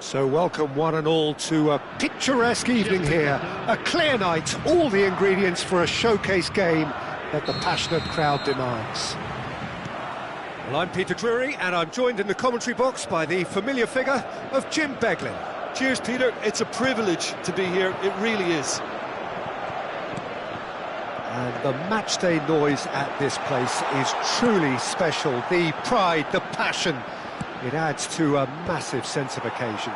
So welcome one and all to a picturesque evening here. A clear night, all the ingredients for a showcase game that the passionate crowd demands. Well, I'm Peter Drury and I'm joined in the commentary box by the familiar figure of Jim Beglin. Cheers, Peter. It's a privilege to be here. It really is. And the matchday noise at this place is truly special. The pride, the passion. It adds to a massive sense of occasion.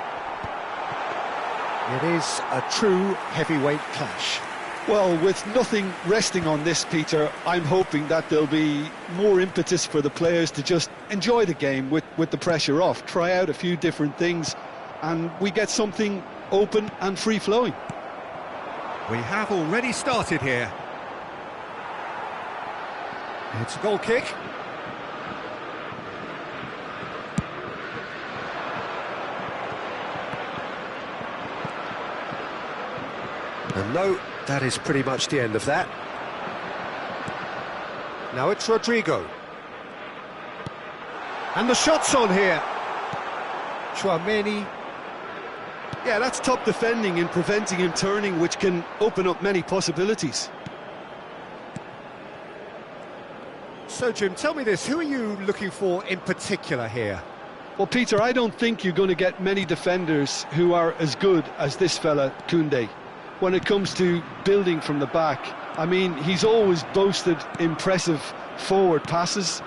It is a true heavyweight clash. Well, with nothing resting on this, Peter, I'm hoping that there'll be more impetus for the players to just enjoy the game with the pressure off, try out a few different things, and we get something open and free-flowing. We have already started here. It's a goal kick. And no, that is pretty much the end of that. Now it's Rodrigo. And the shot's on here. Tchouaméni. Yeah, that's top defending and preventing him turning, which can open up many possibilities. So, Jim, tell me this, who are you looking for in particular here? Well, Peter, I don't think you're going to get many defenders who are as good as this fella, Koundé. When it comes to building from the back, I mean, he's always boasted impressive forward passes,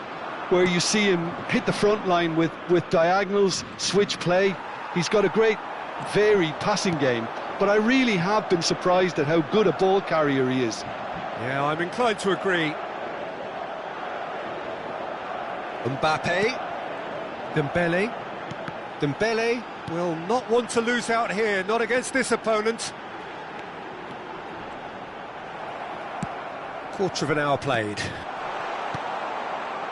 where you see him hit the front line with diagonals, switch play. He's got a great, varied passing game, but I really have been surprised at how good a ball carrier he is. Yeah, I'm inclined to agree. Mbappe, Dembele will not want to lose out here, not against this opponent. Quarter of an hour played.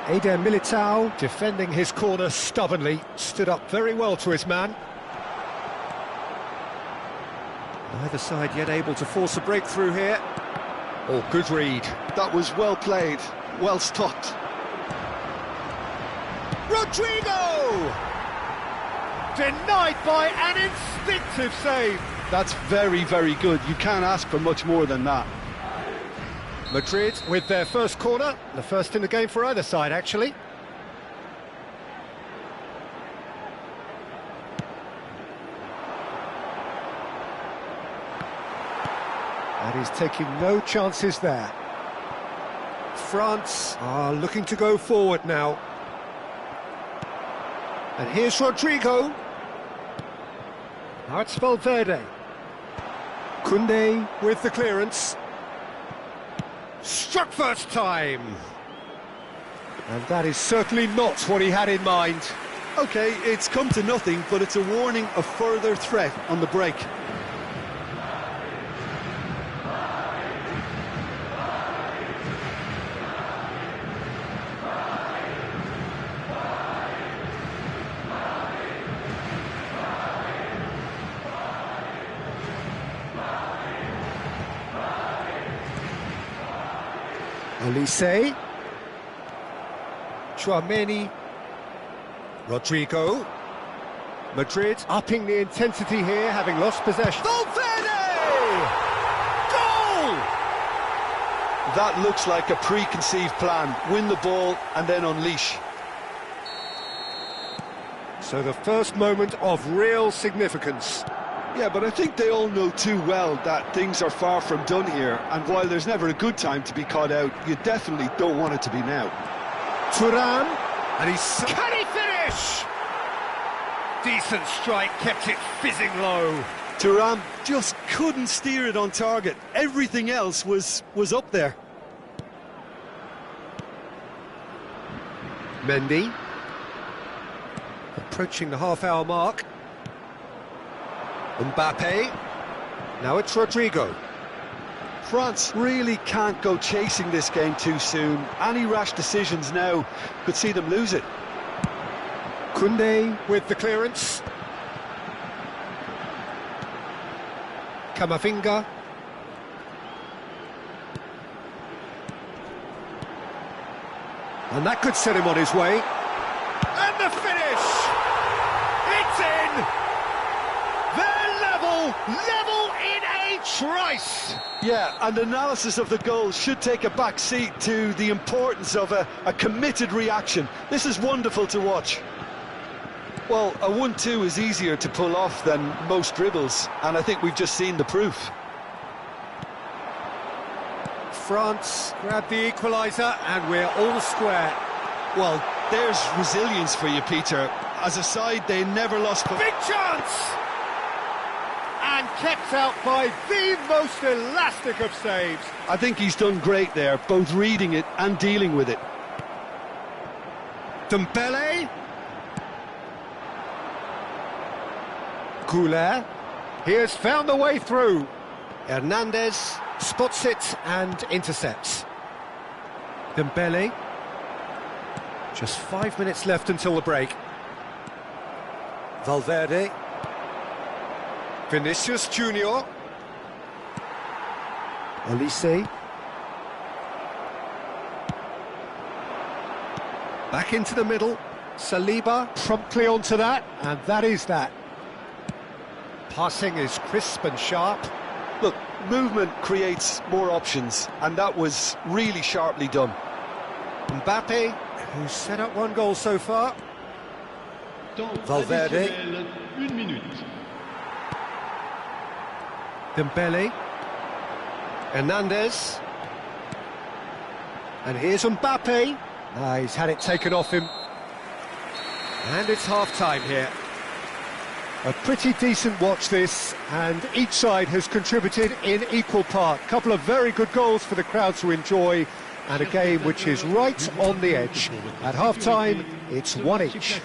Eder Militao, defending his corner stubbornly, stood up very well to his man. Neither side yet able to force a breakthrough here. Oh, good read. That was well played, well stopped. Rodrigo! Denied by an instinctive save. That's very, very good. You can't ask for much more than that. Madrid with their first corner, the first in the game for either side, actually. And he's taking no chances there. France are looking to go forward now. And here's Rodrigo. Now it's Valverde. Koundé with the clearance. Struck first time. And that is certainly not what he had in mind. OK, it's come to nothing, but it's a warning of further threat on the break. Olise, Tchouaméni, Rodrigo, Madrid upping the intensity here, having lost possession. Valverde! Goal! That looks like a preconceived plan. Win the ball and then unleash. So the first moment of real significance. Yeah, but I think they all know too well that things are far from done here, and while there's never a good time to be caught out, you definitely don't want it to be now. Thuram, and he's... Can he finish? Decent strike, kept it fizzing low. Thuram just couldn't steer it on target. Everything else was up there. Mendy. Approaching the half-hour mark. Mbappe, now it's Rodrigo. France really can't go chasing this game too soon. Any rash decisions now could see them lose it. Koundé with the clearance. Camavinga. And that could set him on his way. And the finish! It's in! level in a trice. Yeah, and analysis of the goal should take a back seat to the importance of a committed reaction. This is wonderful to watch. Well, a 1-2 is easier to pull off than most dribbles, and I think we've just seen the proof. France grab the equaliser, and we're all square. Well, there's resilience for you, Peter. As a side, they never lost... Big chance! And kept out by the most elastic of saves. I think he's done great there, both reading it and dealing with it. Dembele. Goulet. He has found the way through. Hernandez spots it and intercepts. Dembele. Just 5 minutes left until the break. Valverde. Vinicius Junior. Olise. Back into the middle. Saliba promptly onto that, and that is that. Passing is crisp and sharp. Look, movement creates more options, and that was really sharply done. Mbappe, who's set up one goal so far. Valverde. Dembele. Hernandez. And here's Mbappe. He's had it taken off him. And it's half-time here. A pretty decent watch this, and each side has contributed in equal part. A couple of very good goals for the crowd to enjoy, and a game which is right on the edge. At half-time, it's 1 each.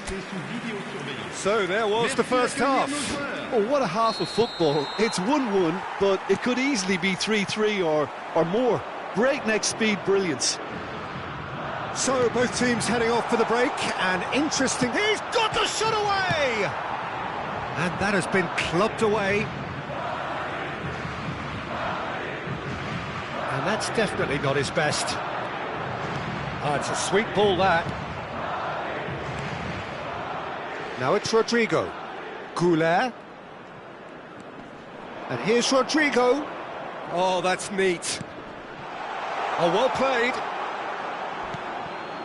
So there was the first half. Oh, what a half of football. It's 1-1, but it could easily be 3-3 or more. Breakneck speed brilliance. So both teams heading off for the break, and interesting... He's got the shot away! And that has been clubbed away. And that's definitely not his best. Oh, it's a sweet ball, that. Now it's Rodrigo. Goulet. And here's Rodrigo. Oh, that's neat. Oh, well played.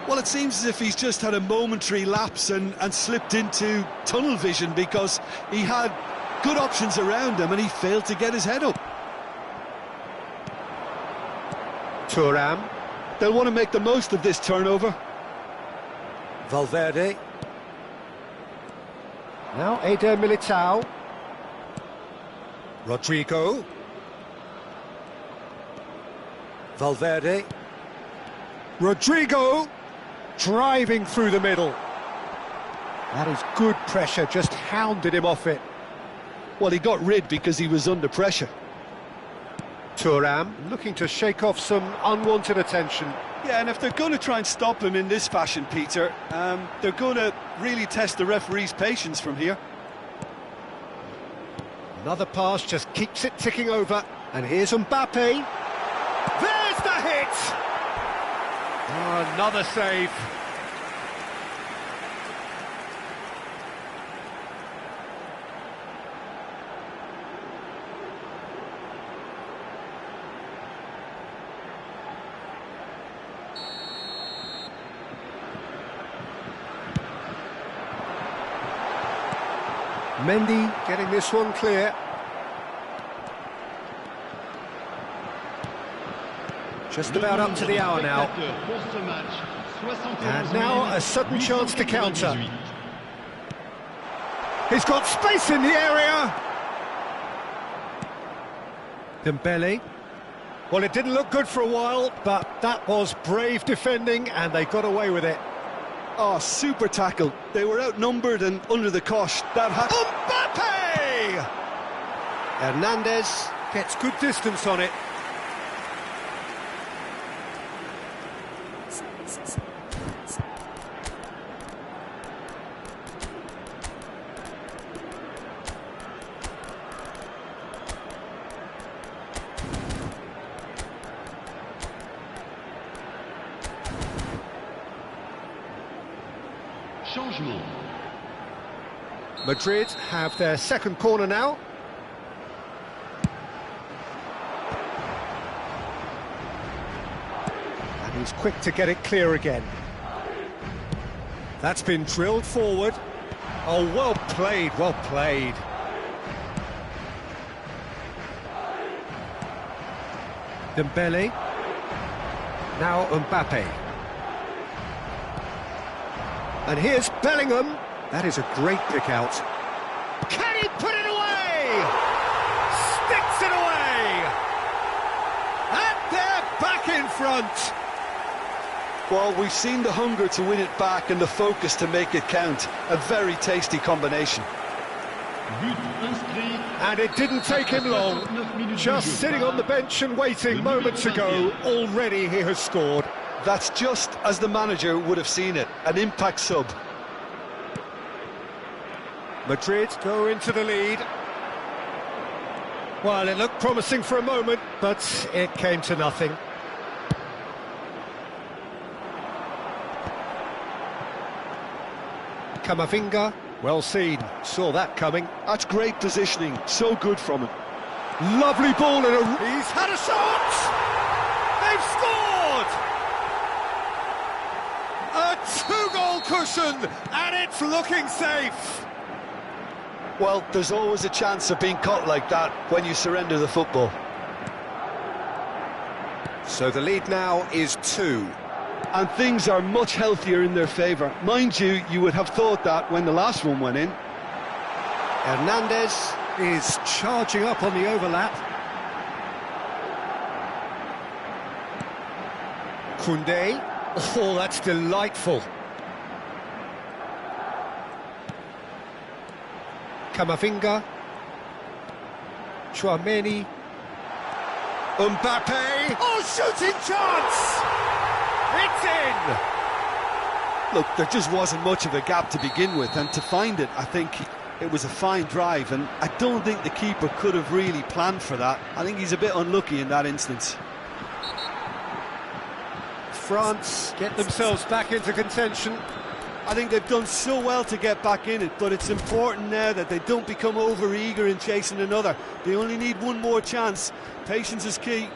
Well, it seems as if he's just had a momentary lapse and slipped into tunnel vision, because he had good options around him and he failed to get his head up. Thuram. They'll want to make the most of this turnover. Valverde. Now Eder Militao. Rodrigo. Valverde. Rodrigo. Driving through the middle. That is good pressure, just hounded him off it. Well, he got rid because he was under pressure. Thuram looking to shake off some unwanted attention. Yeah, and if they're going to try and stop him in this fashion, Peter, they're going to really test the referee's patience from here. Another pass just keeps it ticking over. And here's Mbappe. There's the hit! Oh, another save. Mendy getting this one clear. Just about up to the hour now. And now a sudden chance to counter. He's got space in the area. Dembele. Well, it didn't look good for a while, but that was brave defending, and they got away with it. Oh, super tackle. They were outnumbered and under the cosh. That Mbappe! Hernandez gets good distance on it. Changement. Madrid have their second corner now. He's quick to get it clear again. That's been drilled forward. Oh, well played, well played. Dembele. Now Mbappe. And here's Bellingham. That is a great pick out. Can he put it away? Sticks it away! And they're back in front. Well, we've seen the hunger to win it back and the focus to make it count. A very tasty combination. And it didn't take him long. Just sitting on the bench and waiting moments ago, already he has scored. That's just as the manager would have seen it, an impact sub. Madrid go into the lead. Well, it looked promising for a moment, but it came to nothing. Camavinga, well seen, saw that coming. That's great positioning, so good from him. Lovely ball in a... He's had a shot! They've scored! A two-goal cushion, and it's looking safe. Well, there's always a chance of being caught like that when you surrender the football. So the lead now is 2. And things are much healthier in their favour. Mind you, you would have thought that when the last one went in. Hernandez is charging up on the overlap. Koundé. Oh, that's delightful. Camavinga. Tchouaméni. Mbappe. Oh, shooting chance! It's in! Look, there just wasn't much of a gap to begin with, and to find it, I think it was a fine drive, and I don't think the keeper could have really planned for that. I think he's a bit unlucky in that instance. France get themselves back into contention. I think they've done so well to get back in it, but it's important now that they don't become over-eager in chasing another. They only need one more chance. Patience is key.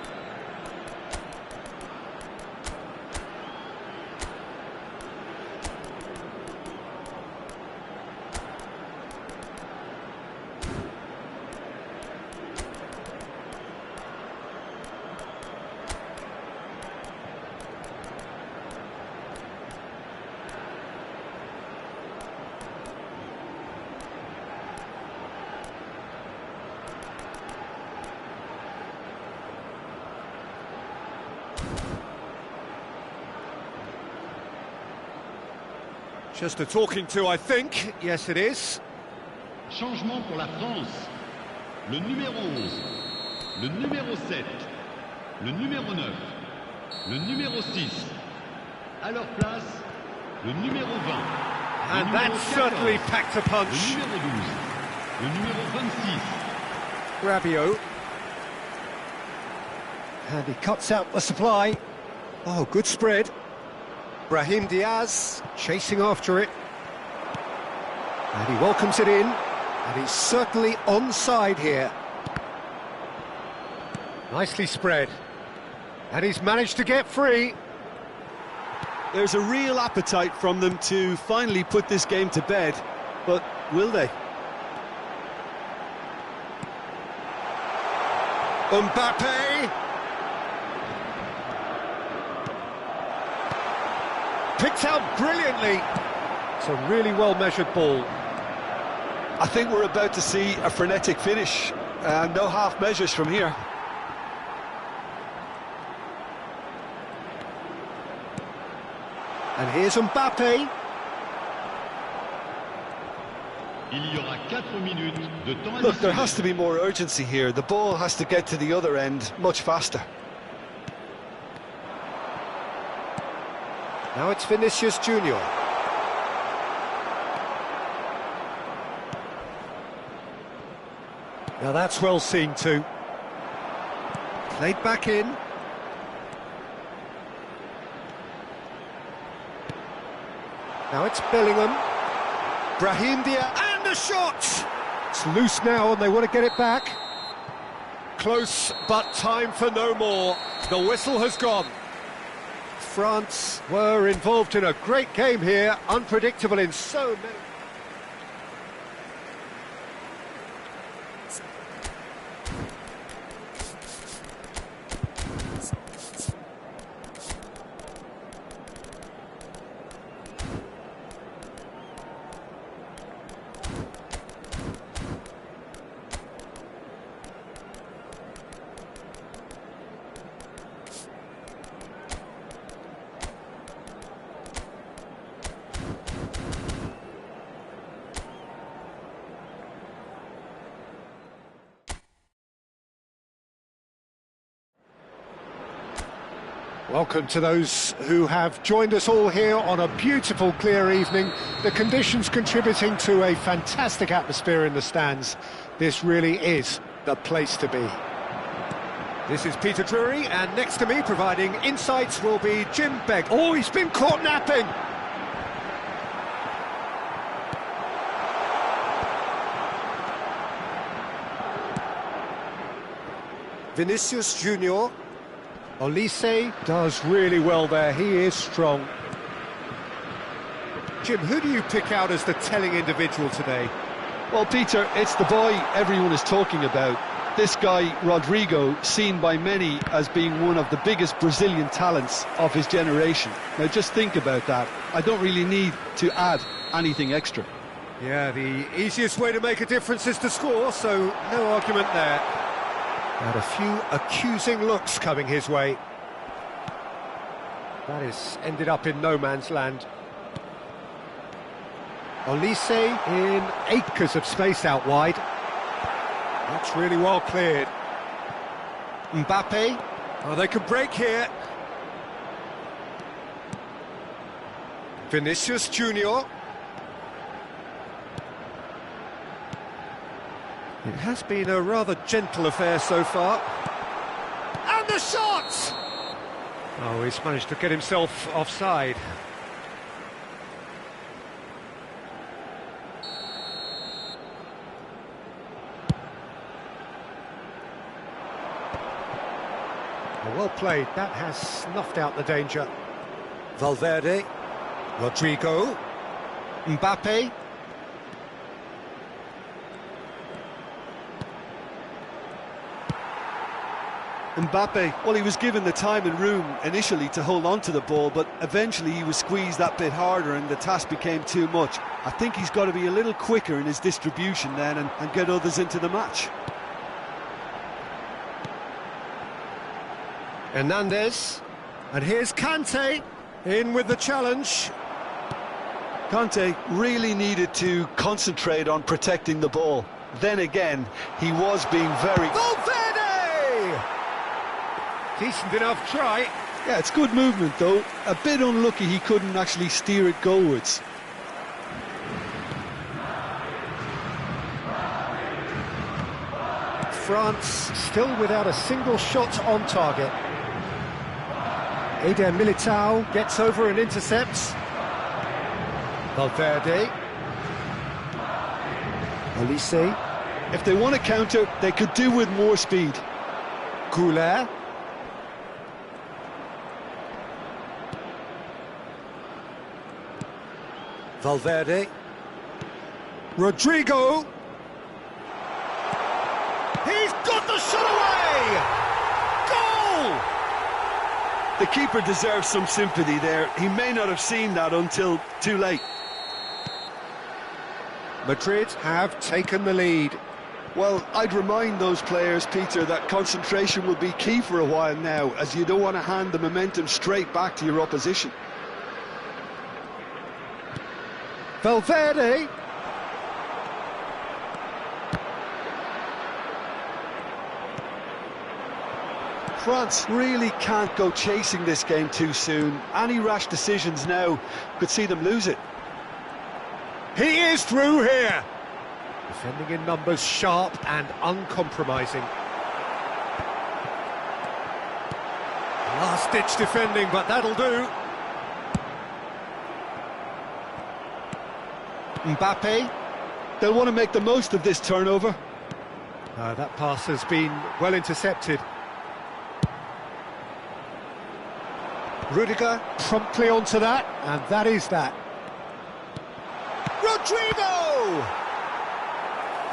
Just a talking to, I think. Yes, it is. Changement pour la France. Le numéro 11, le numéro 7, le numéro 9, le numéro 6. À leur place, le numéro 20. And that certainly packed a punch. Le numéro 12, le numéro 26. Rabiot. And he cuts out the supply. Oh, good spread. Brahim Diaz chasing after it. And he welcomes it in. And he's certainly onside here. Nicely spread. And he's managed to get free. There's a real appetite from them to finally put this game to bed, but will they? Mbappe. Picked out brilliantly. It's a really well-measured ball. I think we're about to see a frenetic finish. No half measures from here. And here's Mbappe. Il y aura 4 minutes de temps. Look, there has to be more urgency here. The ball has to get to the other end much faster. Now it's Vinicius Junior. Now that's well seen too. Played back in. Now it's Bellingham. Brahim Diaz, and a shot! It's loose now and they want to get it back. Close, but time for no more. The whistle has gone. France were involved in a great game here, unpredictable in so many... Welcome to those who have joined us all here on a beautiful, clear evening. The conditions contributing to a fantastic atmosphere in the stands. This really is the place to be. This is Peter Drury, and next to me providing insights will be Jim Begg. Oh, he's been caught napping! Vinicius Junior. Olise does really well there, he is strong. Jim, who do you pick out as the telling individual today? Well, Peter, it's the boy everyone is talking about. This guy, Rodrigo, seen by many as being one of the biggest Brazilian talents of his generation. Now, just think about that. I don't really need to add anything extra. Yeah, the easiest way to make a difference is to score, so no argument there. And a few accusing looks coming his way. That has ended up in no man's land. Olise in acres of space out wide. That's really well cleared. Mbappe. Oh, they can break here. Vinicius Junior. It has been a rather gentle affair so far. And the shot! Oh, he's managed to get himself offside. Well played, that has snuffed out the danger. Valverde, Rodrigo, Mbappe. Mbappe, well, he was given the time and room initially to hold on to the ball, but eventually he was squeezed that bit harder and the task became too much. I think he's got to be a little quicker in his distribution then and get others into the match. Hernandez, and here's Kante, in with the challenge. Kante really needed to concentrate on protecting the ball. Then again, he was being very... Valverde! Decent enough try. Yeah, it's good movement though. A bit unlucky he couldn't actually steer it goalwards. France still without a single shot on target. Eder Militao gets over and intercepts. Valverde. Olise. If they want to counter, they could do with more speed. Goulet. Valverde. Rodrigo. He's got the shot away! Goal! The keeper deserves some sympathy there. He may not have seen that until too late. Madrid have taken the lead. Well, I'd remind those players, Peter, that concentration will be key for a while now, as you don't want to hand the momentum straight back to your opposition. Valverde. France really can't go chasing this game too soon. Any rash decisions now could see them lose it. He is through here. Defending in numbers, sharp and uncompromising. Last-ditch defending, but that'll do. Mbappe. They'll want to make the most of this turnover. That pass has been well intercepted. Rudiger promptly onto that, and that is that. Rodrigo!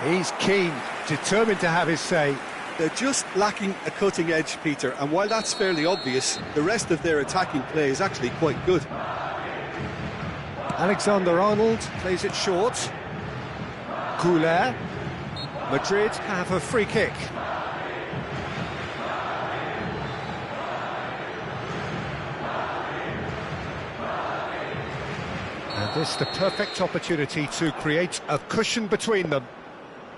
He's keen, determined to have his say. They're just lacking a cutting edge, Peter, and while that's fairly obvious, the rest of their attacking play is actually quite good. Alexander-Arnold plays it short. Couler. Madrid have a free kick. And this the perfect opportunity to create a cushion between them.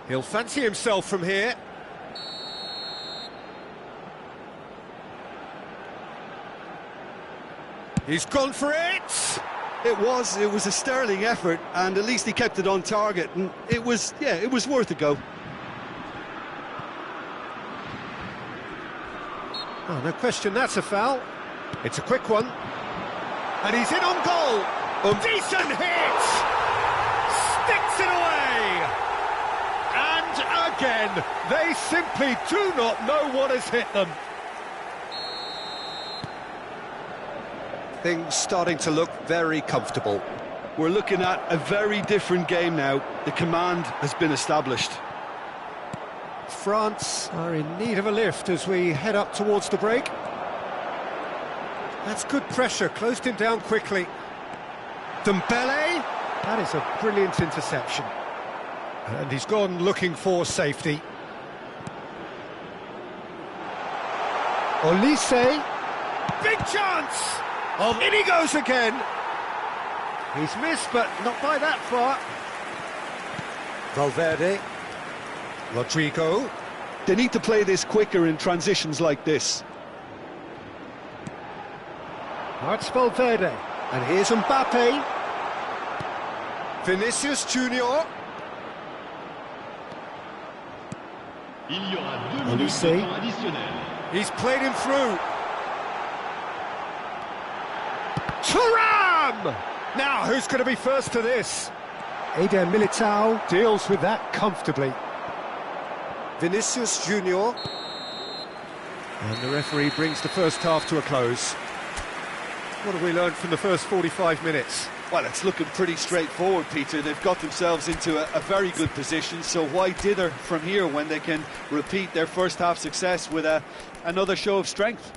He'll fancy himself from here. He's gone for it! It was a sterling effort, and at least he kept it on target, and it was worth a go. Oh, no question, that's a foul. It's a quick one. And he's in on goal! Decent hit! Sticks it away! And again, they simply do not know what has hit them. Things starting to look very comfortable. We're looking at a very different game now. The command has been established. France are in need of a lift as we head up towards the break. That's good pressure, closed him down quickly. Dembele, that is a brilliant interception. And he's gone looking for safety. Olise, big chance! In he goes again. He's missed, but not by that far. Valverde. Rodrigo. They need to play this quicker in transitions like this. Now it's Valverde. And here's Mbappe. Vinicius Junior. Il y aura 2 minutes de temps additionnel. He's played him through. Thuram! Now, who's going to be first to this? Eder Militao deals with that comfortably. Vinicius Junior. And the referee brings the first half to a close. What have we learned from the first 45 minutes? Well, it's looking pretty straightforward, Peter. They've got themselves into a very good position, so why dither from here when they can repeat their first half success with another show of strength?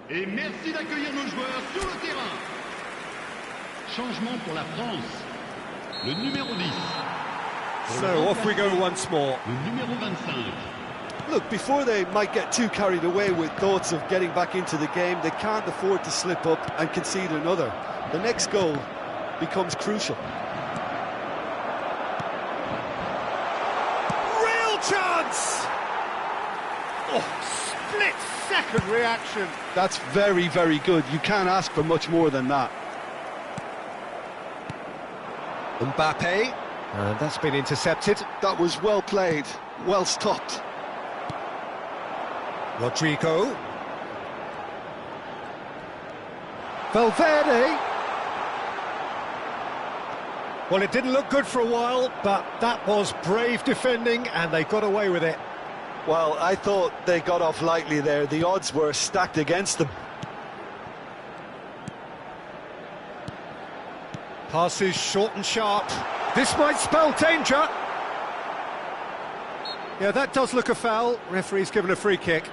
Et merci d'accueillir nos joueurs sur le terrain. Changement pour la France. Le numéro 10. So off we go once more. Le numéro 25. Look, before they might get too carried away with thoughts of getting back into the game, they can't afford to slip up and concede another. The next goal becomes crucial. Real chance! Oh, split-second reaction. That's very, very good. You can't ask for much more than that. Mbappe. And that's been intercepted. That was well played, well stopped. Rodrigo. Valverde. Well, it didn't look good for a while, but that was brave defending, and they got away with it. Well, I thought they got off lightly there. The odds were stacked against them. Passes short and sharp. This might spell danger. Yeah, that does look a foul. Referee's given a free kick.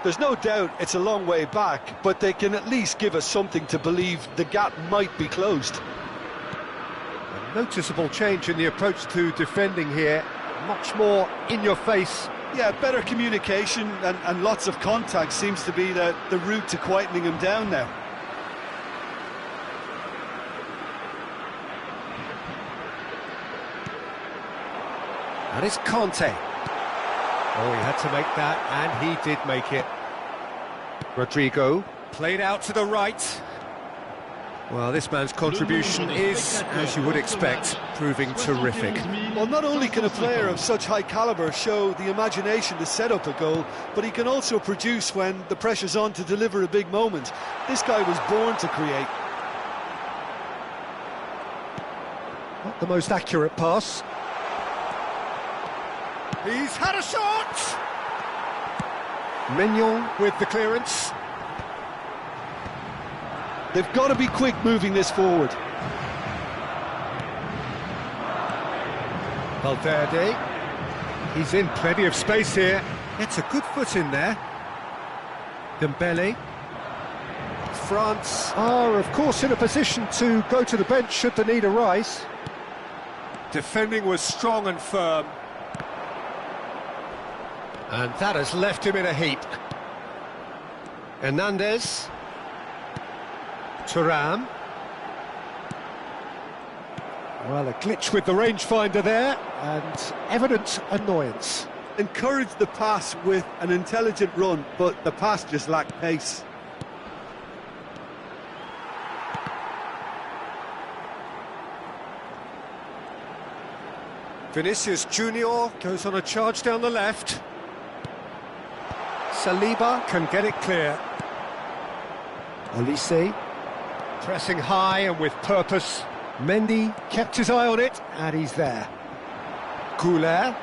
There's no doubt it's a long way back, but they can at least give us something to believe the gap might be closed. A noticeable change in the approach to defending here. Much more in your face. Yeah, better communication and lots of contact seems to be the route to quietening them down now. And it's Conte. Oh, he had to make that, and he did make it. Rodrigo, played out to the right. Well, this man's contribution is, as you would expect, proving terrific. Well, not only can a player of such high calibre show the imagination to set up a goal, but he can also produce when the pressure's on to deliver a big moment. This guy was born to create. Not the most accurate pass. He's had a shot! Mignon with the clearance. They've got to be quick moving this forward. Valverde. He's in plenty of space here. Gets a good foot in there. Dembele. France are, of course, in a position to go to the bench should the need arise. Defending was strong and firm. And that has left him in a heap. Hernandez. Thuram. Well, a glitch with the rangefinder there, and evident annoyance. Encouraged the pass with an intelligent run, but the pass just lacked pace. Vinicius Junior goes on a charge down the left. Saliba can get it clear. Olise pressing high and with purpose. Mendy kept his eye on it, and he's there. Goulet.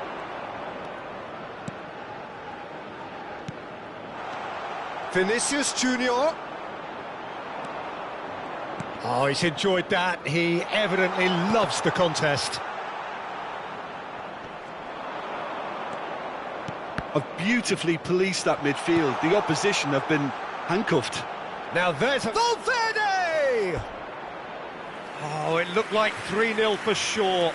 Vinicius Junior. Oh, he's enjoyed that. He evidently loves the contest. Have beautifully policed that midfield. The opposition have been handcuffed. Now there's a... Valverde! Oh, it looked like 3-0 for sure.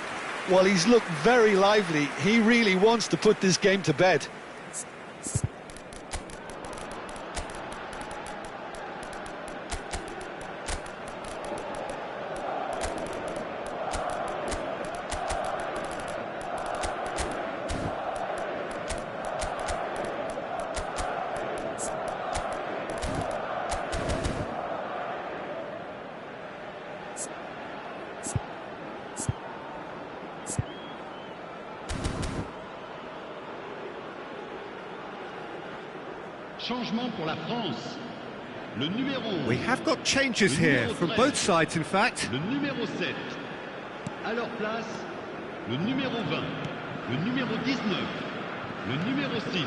Well, he's looked very lively. He really wants to put this game to bed. Changement pour la France. Le numéro... We have got changes here, from both sides in fact. Le numéro 7. À leur place, le numéro 20. Le numéro 19. Le numéro 6.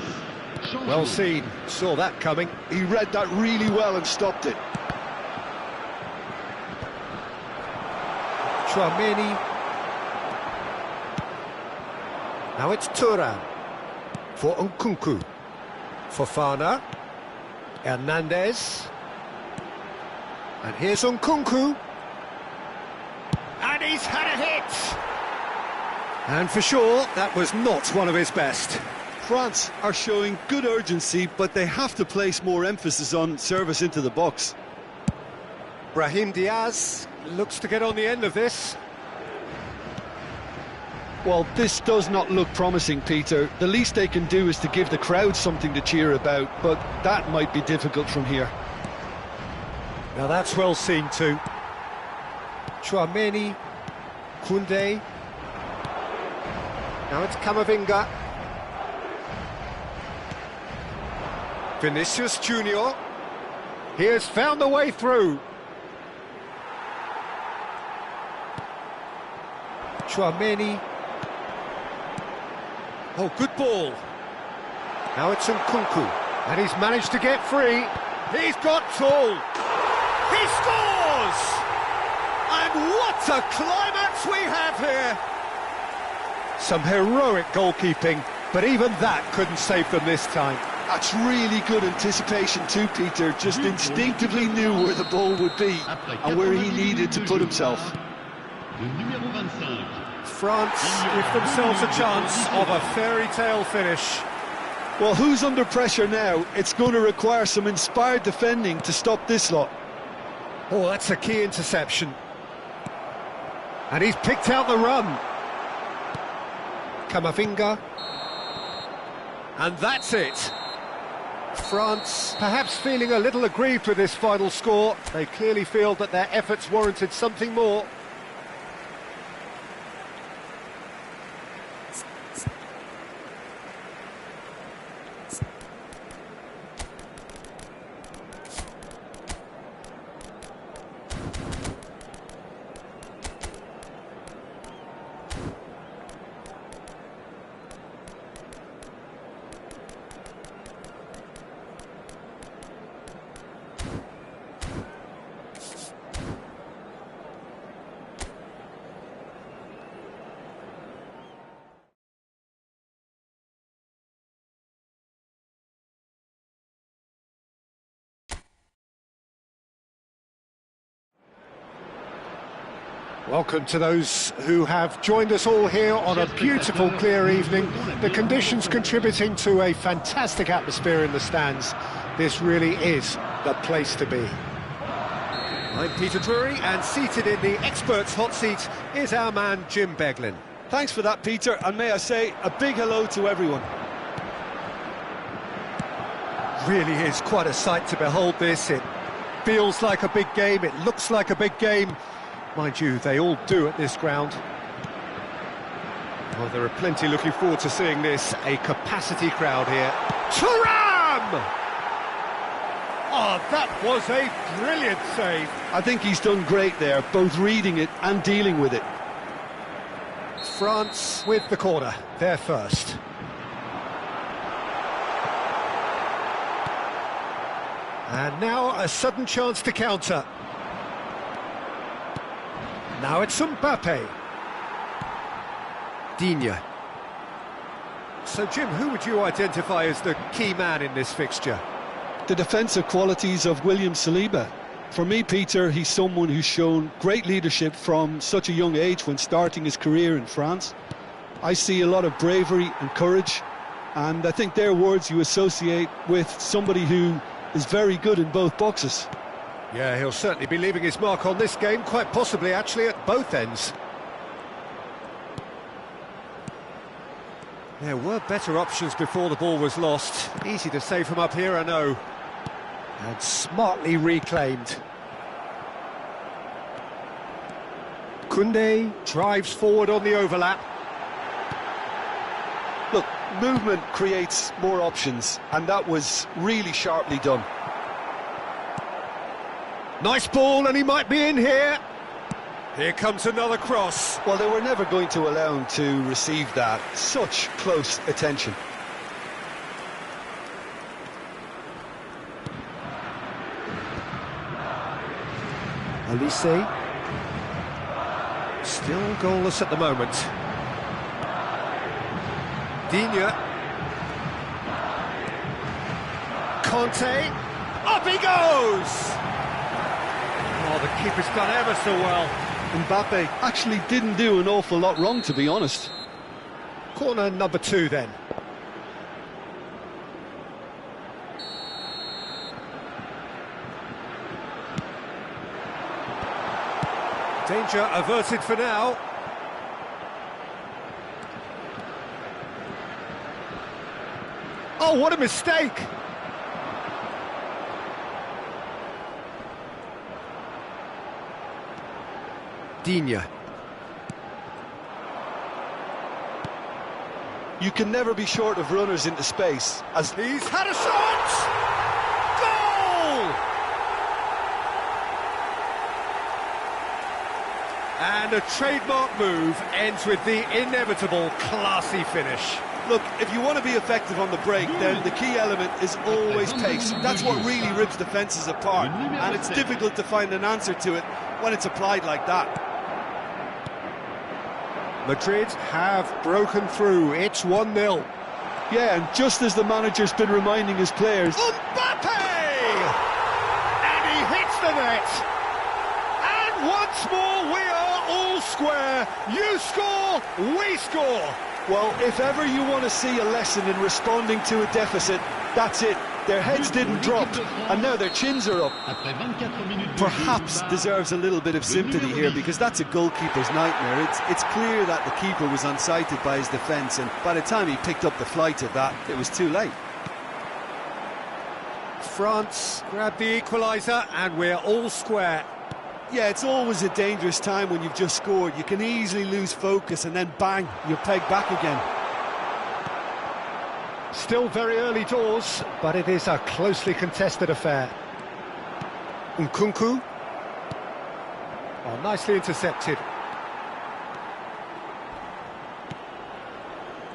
Changement. Well seen, saw that coming. He read that really well and stopped it. Tchouaméni. Now it's Thuram. For Nkunku. Fofana. Hernandez. And here's Nkunku. And he's had a hit! And for sure, that was not one of his best. France are showing good urgency, but they have to place more emphasis on service into the box. Brahim Diaz looks to get on the end of this. Well, this does not look promising, Peter. The least they can do is to give the crowd something to cheer about, but that might be difficult from here. Now that's well seen too. Tchouaméni, Koundé. Now it's Camavinga. Vinicius Junior. He has found the way through. Tchouaméni. Oh, good ball. Now it's Nkunku, and he's managed to get free. He's got full. He scores! And what a climax we have here! Some heroic goalkeeping, but even that couldn't save them this time. That's really good anticipation too, Peter. Just instinctively knew where the ball would be and where he needed to put himself. Le numéro 25. France give themselves a chance of a fairy tale finish. Well, who's under pressure now? It's going to require some inspired defending to stop this lot. Oh, that's a key interception. And he's picked out the run. Camavinga. And that's it. France perhaps feeling a little aggrieved with this final score. They clearly feel that their efforts warranted something more. Welcome to those who have joined us all here on a beautiful, clear evening. The conditions contributing to a fantastic atmosphere in the stands. This really is the place to be. I'm Peter Drury, and seated in the experts' hot seat is our man Jim Beglin. Thanks for that, Peter, and may I say a big hello to everyone. Really is quite a sight to behold this. It feels like a big game, it looks like a big game. Mind you, they all do at this ground. Well, there are plenty looking forward to seeing this. A capacity crowd here. Thuram! Oh, that was a brilliant save. I think he's done great there, both reading it and dealing with it. France with the corner, they're first. And now a sudden chance to counter. Now it's Mbappe. Digne. So, Jim, who would you identify as the key man in this fixture? The defensive qualities of William Saliba. For me, Peter, he's someone who's shown great leadership from such a young age when starting his career in France. I see a lot of bravery and courage, and I think they're words you associate with somebody who is very good in both boxes. Yeah, he'll certainly be leaving his mark on this game, quite possibly actually at both ends. There were better options before the ball was lost. Easy to say from up here, I know. And smartly reclaimed. Koundé drives forward on the overlap. Look, movement creates more options, and that was really sharply done. Nice ball, and he might be in here. Here comes another cross. Well, they were never going to allow him to receive that. Such close attention. Olise. Still goalless at the moment. Digne. Conte. Up he goes! Oh, the keeper's done ever so well. Mbappe actually didn't do an awful lot wrong, to be honest. Corner number 2 then. Danger averted for now. Oh, what a mistake! Digne. You can never be short of runners into space. As he's had a shot! Goal! And a trademark move ends with the inevitable classy finish. Look, if you want to be effective on the break, then the key element is always pace. That's what really rips defences apart, and it's difficult to find an answer to it when it's applied like that. Madrid have broken through. It's 1-0. Yeah, and just as the manager's been reminding his players... Mbappe! And he hits the net. And once more, we are all square. You score, we score. Well, if ever you want to see a lesson in responding to a deficit, that's it. Their heads didn't drop, and now their chins are up. Perhaps deserves a little bit of sympathy here, because that's a goalkeeper's nightmare. It's clear that the keeper was unsighted by his defence, and by the time he picked up the flight of that, it was too late. France grab the equaliser, and we're all square. Yeah, it's always a dangerous time when you've just scored. You can easily lose focus and then bang, you're pegged back again. Still very early doors, but it is a closely contested affair. Nkunku. Oh, nicely intercepted.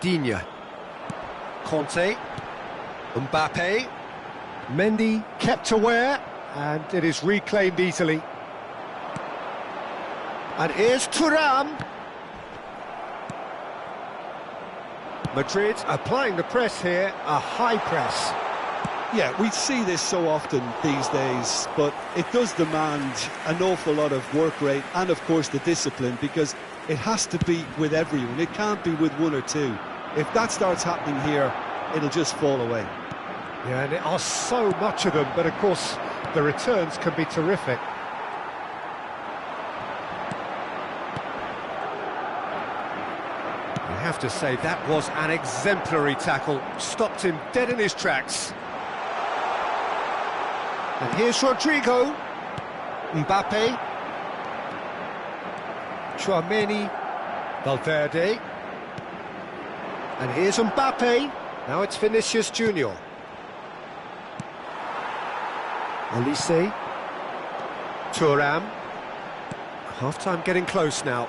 Digne. Conte. Mbappe. Mendy kept aware, and it is reclaimed easily. And here's Thuram. Madrid applying the press here, a high press. Yeah, we see this so often these days, but it does demand an awful lot of work rate and, of course, the discipline, because it has to be with everyone. It can't be with one or two. If that starts happening here, it'll just fall away. Yeah, and there are so much of them, but of course the returns can be terrific. You have to say that was an exemplary tackle, stopped him dead in his tracks. And here's Rodrigo, Mbappe, Tchouaméni, Valverde, and here's Mbappe. Now it's Vinicius Junior. Olise, Thuram. Half-time getting close now.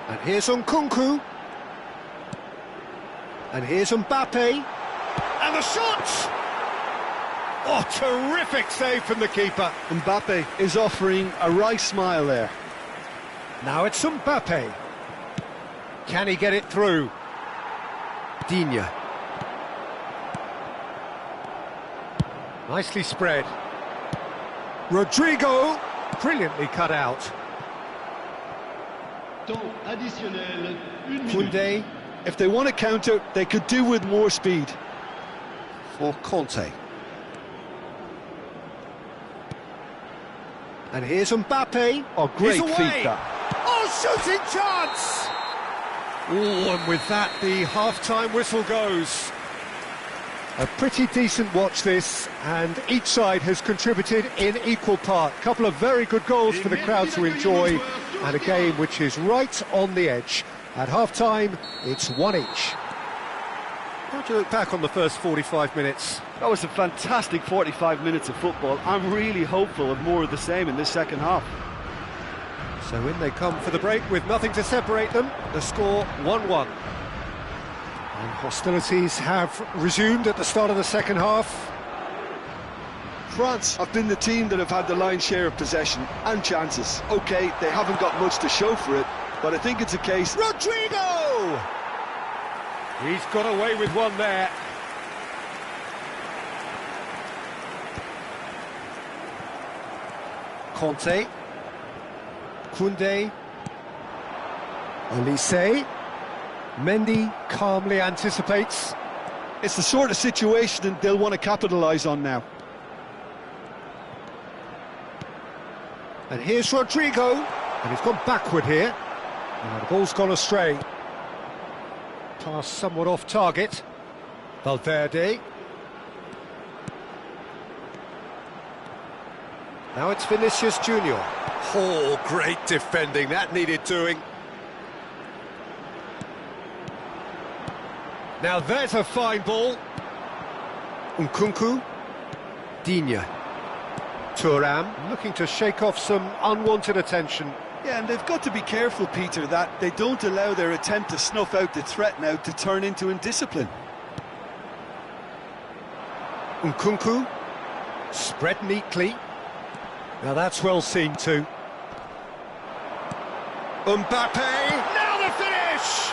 And here's Nkunku. And here's Mbappe. And the shot! Oh, terrific save from the keeper. Mbappe is offering a right smile there. Now it's Mbappe. Can he get it through? Digne. Nicely spread. Rodrigo, brilliantly cut out. Temps additionnel, 1 minute. Koundé If they want to counter, they could do with more speed. for Conte. And here's Mbappe. Oh, great He's away. feat that. Oh, shooting chance! Oh, and with that, the half-time whistle goes. A pretty decent watch this, and each side has contributed in equal part. A couple of very good goals for the crowd to enjoy, and a game which is right on the edge. At half-time, it's 1 each. How do you look back on the first 45 minutes? That was a fantastic 45 minutes of football. I'm really hopeful of more of the same in this second half. So in they come for the break with nothing to separate them. The score 1-1. And hostilities have resumed at the start of the second half. France have been the team that have had the lion's share of possession and chances. OK, they haven't got much to show for it, but I think it's a case... Rodrigo! He's got away with one there. Conte. Koundé. Olise. Mendy calmly anticipates. It's the sort of situation they'll want to capitalise on now. And here's Rodrigo. And he's gone backward here. Now the ball's gone astray. Pass somewhat off target. Valverde. Now it's Vinicius Junior. Oh, great defending. That needed doing. Now there's a fine ball. Nkunku. Digne. Thuram looking to shake off some unwanted attention. Yeah, and they've got to be careful, Peter, that they don't allow their attempt to snuff out the threat now to turn into indiscipline. Nkunku. Spread neatly. Now that's well seen too. Mbappe. Now the finish!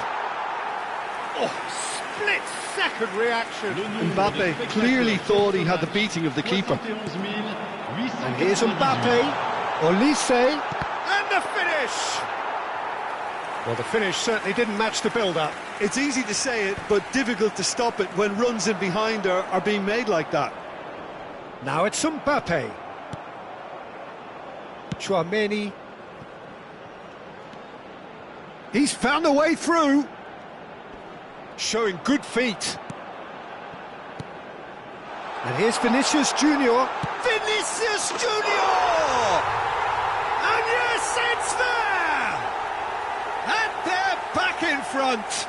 Oh, split-second reaction. Mbappe clearly thought he had the beating of the keeper. And here's Mbappe. Olise. And the finish! Well, the finish certainly didn't match the build-up. It's easy to say it, but difficult to stop it when runs in behind are being made like that. Now it's Mbappe. Tchouaméni. He's found a way through. Showing good feet. And here's Vinicius Junior. Vinicius Junior! And yes, it's there! And they're back in front.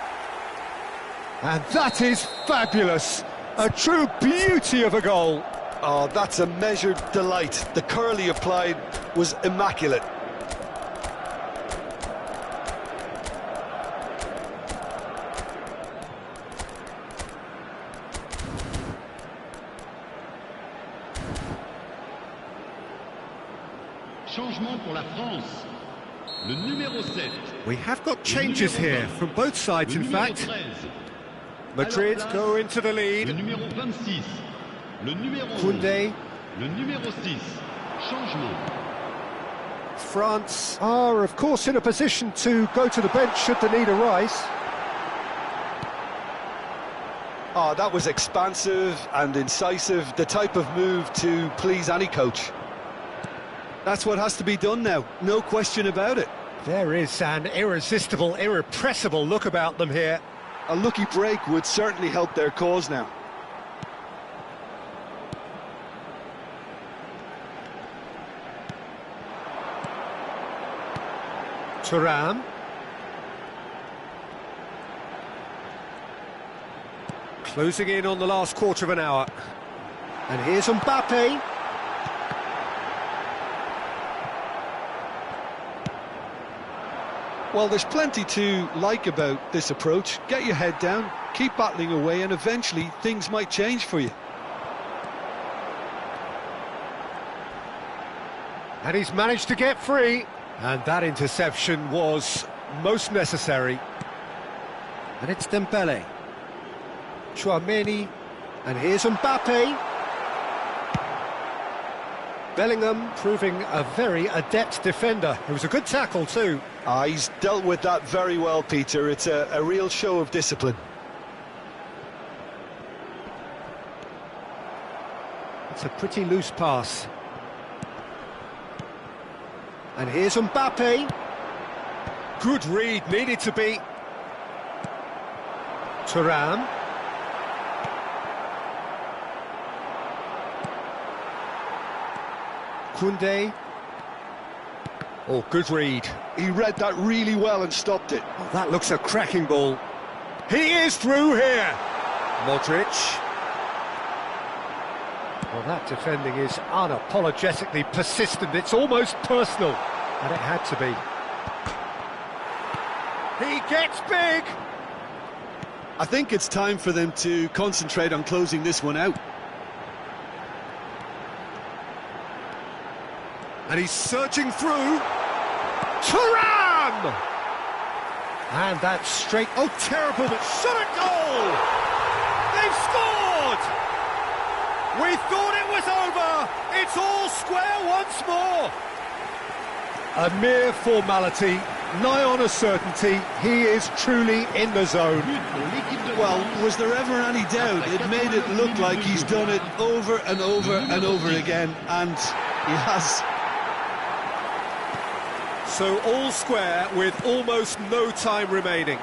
And that is fabulous. A true beauty of a goal. Oh, that's a measured delight. The curl he applied was immaculate. Changement pour la France. Le numéro 7. We have got changes here from both sides, in fact. 13. Madrid go into the Le lead. numéro 26. Le numéro 11. Koundé. Le numéro 6. Changement. France are, of course, in a position to go to the bench should the need arise. Oh, that was expansive and incisive, the type of move to please any coach. That's what has to be done now, no question about it. There is an irresistible, irrepressible look about them here. A lucky break would certainly help their cause now. Thuram. Closing in on the last quarter of an hour. And here's Mbappe. Well, there's plenty to like about this approach. Get your head down, keep battling away, and eventually things might change for you. And he's managed to get free. And that interception was most necessary. And it's Dembele. Tchouaméni. And here's Mbappe. Bellingham proving a very adept defender. It was a good tackle too. He's dealt with that very well, Peter. It's a real show of discipline. It's a pretty loose pass. And here's Mbappe. Good read, needed to be. Thuram. Koundé. Oh, good read. He read that really well and stopped it. Oh, that looks a cracking ball. He is through here. Modric. Well, that defending is unapologetically persistent. It's almost personal. And it had to be. He gets big. I think it's time for them to concentrate on closing this one out. And he's surging through. Thuram! And that's straight. Oh, terrible, but shot a goal! They've scored! We thought it was over. It's all square once more. A mere formality, nigh on a certainty. He is truly in the zone. Well, was there ever any doubt? It made it look like he's done it over and over and over again, and he has. So all square with almost no time remaining.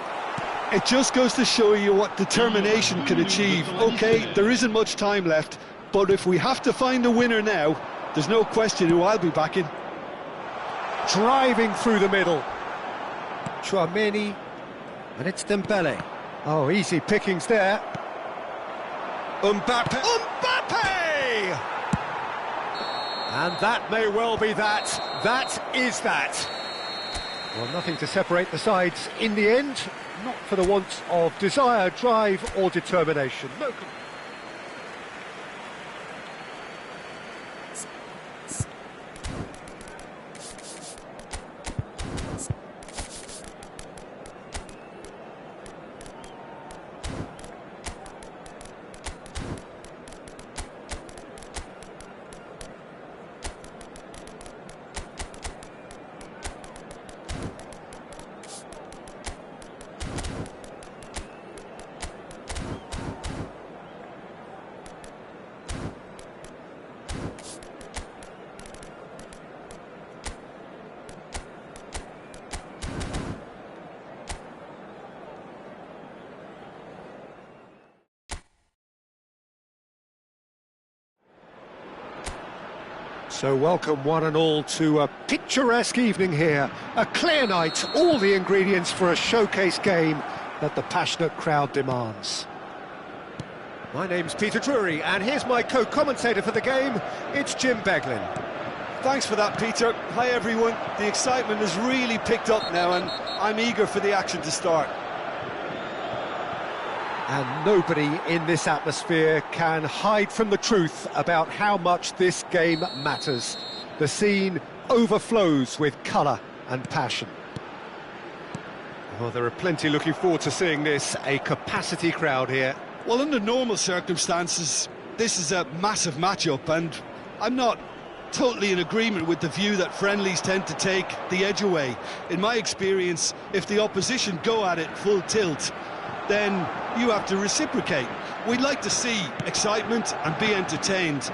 It just goes to show you what determination can achieve. Okay, there isn't much time left, but if we have to find a winner now, there's no question who I'll be backing. Driving through the middle. Tchouaméni. And it's Dembele. Oh, easy pickings there. Mbappe. Mbappe! And that may well be that. That is that. Well, nothing to separate the sides in the end. Not for the want of desire, drive or determination. No. So welcome one and all to a picturesque evening here. A clear night, all the ingredients for a showcase game that the passionate crowd demands. My name's Peter Drury, and here's my co-commentator for the game, it's Jim Beglin. Thanks for that, Peter. Hi, everyone. The excitement has really picked up now, and I'm eager for the action to start. And nobody in this atmosphere can hide from the truth about how much this game matters. The scene overflows with colour and passion. Well, there are plenty looking forward to seeing this, a capacity crowd here. Well, under normal circumstances, this is a massive matchup, and I'm not totally in agreement with the view that friendlies tend to take the edge away. In my experience, if the opposition go at it full tilt, then you have to reciprocate. We'd like to see excitement and be entertained,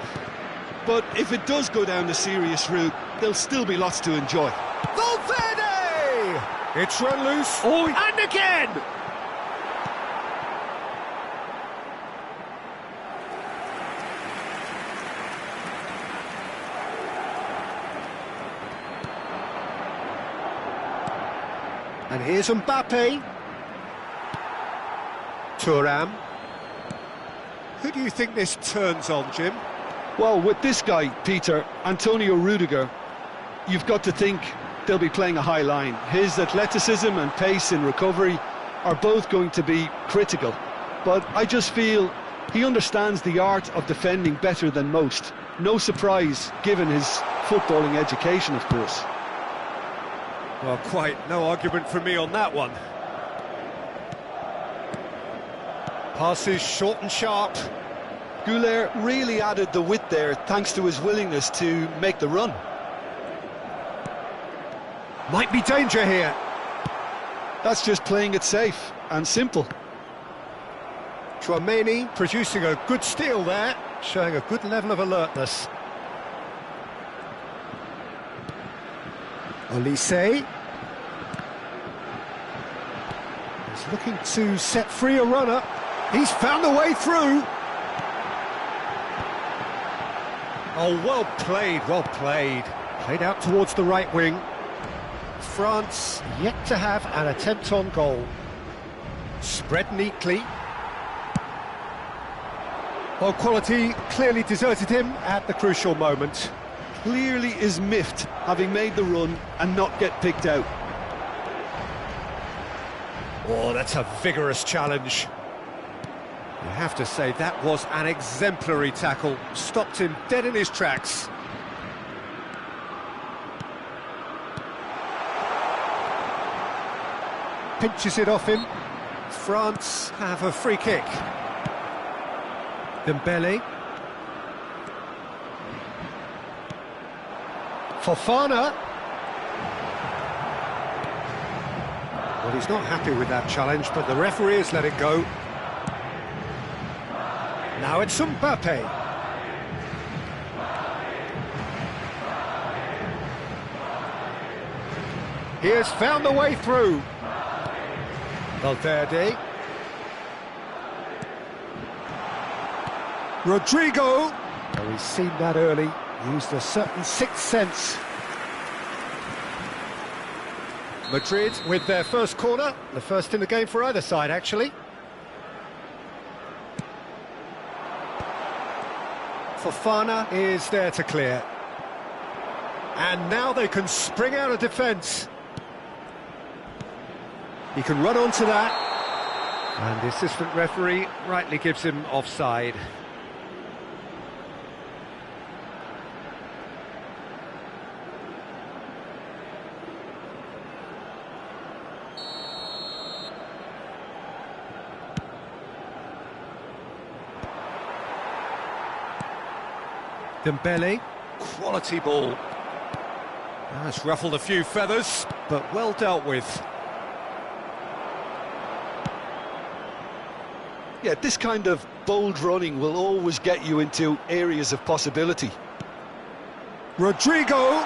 but if it does go down the serious route, there'll still be lots to enjoy. Valverde! It's run loose, and again! And here's Mbappe. Thuram. Who do you think this turns on, Jim? Well, with this guy, Peter, Antonio Rudiger, you've got to think they'll be playing a high line. His athleticism and pace in recovery are both going to be critical. But I just feel he understands the art of defending better than most. No surprise, given his footballing education, of course. Well, quite no argument from me on that one. Passes short and sharp. Goulet really added the width there thanks to his willingness to make the run. Might be danger here. That's just playing it safe and simple. Tchouaméni producing a good steal there, showing a good level of alertness. Olise. He's looking to set free a runner. He's found a way through. Oh, well played, well played. Played out towards the right wing. France yet to have an attempt on goal. Spread neatly. Well, quality clearly deserted him at the crucial moment. Clearly is miffed, having made the run and not get picked out. Oh, that's a vigorous challenge. You have to say that was an exemplary tackle. Stopped him dead in his tracks. Pinches it off him. France have a free kick. Dembele. Fofana. Well, he's not happy with that challenge, but the referee has let it go. Now it's Mbappe. He has found a way through. Valverde. Rodrigo. Oh, he's seen that early. Used a certain sixth sense. Madrid with their first corner. The first in the game for either side, actually. Fofana is there to clear. And now they can spring out of defence. He can run onto that. And the assistant referee rightly gives him offside. Dembele, quality ball. That's ruffled a few feathers, but well dealt with. Yeah, this kind of bold running will always get you into areas of possibility. Rodrigo,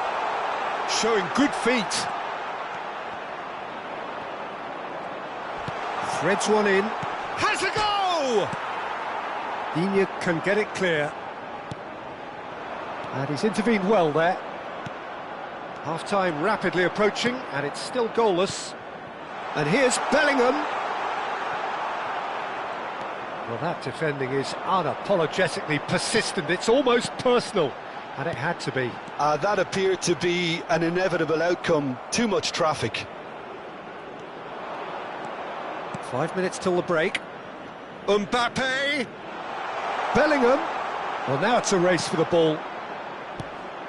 showing good feet. Threads one in. Has a go! Digne can get it clear. And he's intervened well there. Half-time rapidly approaching, and it's still goalless. And here's Bellingham. Well, that defending is unapologetically persistent. It's almost personal, and it had to be. That appeared to be an inevitable outcome. Too much traffic. 5 minutes till the break. Mbappe! Bellingham! Well, now it's a race for the ball.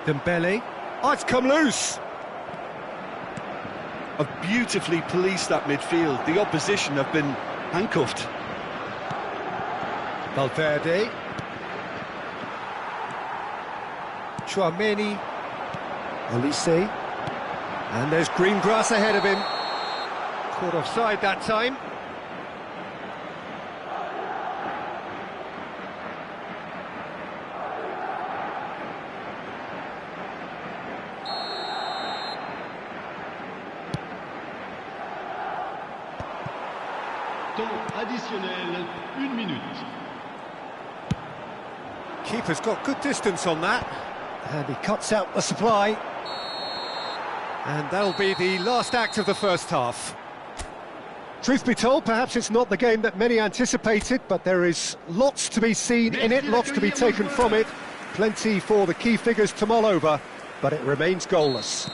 Dembele. Oh, it's come loose! Have beautifully policed that midfield. The opposition have been handcuffed. Valverde. Tchouameni. Olise. And there's green grass ahead of him. Caught offside that time. Temps additionnel, 1 minute. Keeper's got good distance on that. And he cuts out the supply. And that'll be the last act of the first half. Truth be told, perhaps it's not the game that many anticipated, but there is lots to be seen in it, lots to be taken from it. Plenty for the key figures to mull over, but it remains goalless.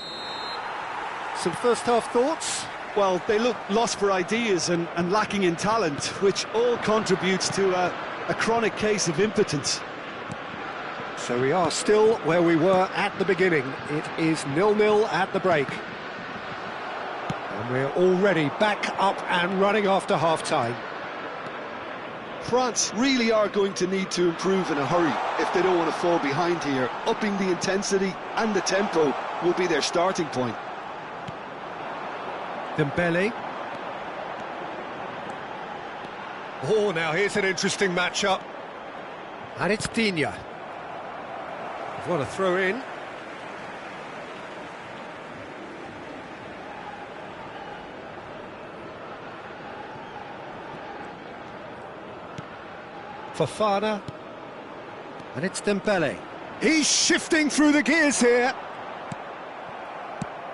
Some first half thoughts? Well, they look lost for ideas and lacking in talent, which all contributes to a chronic case of impotence. So we are still where we were at the beginning. It is 0-0 at the break. And we're already back up and running after half-time. France really are going to need to improve in a hurry if they don't want to fall behind here. Upping the intensity and the tempo will be their starting point. Dembele. Oh, now here's an interesting matchup. And it's Digne. What a throw in. Fofana. And it's Dembele. He's shifting through the gears here.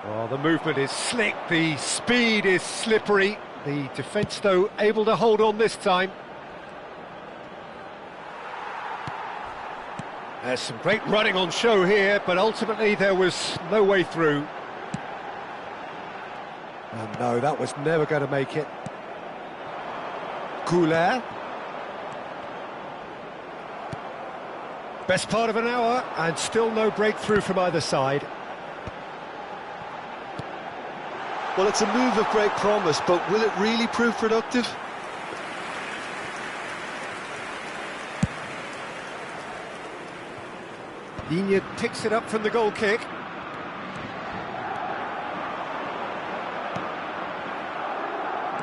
Well, the movement is slick, the speed is slippery. The defence, though, able to hold on this time. There's some great running on show here, but ultimately there was no way through. And no, that was never going to make it. Goulet. Best part of an hour, and still no breakthrough from either side. Well, it's a move of great promise, but will it really prove productive? Digne picks it up from the goal kick.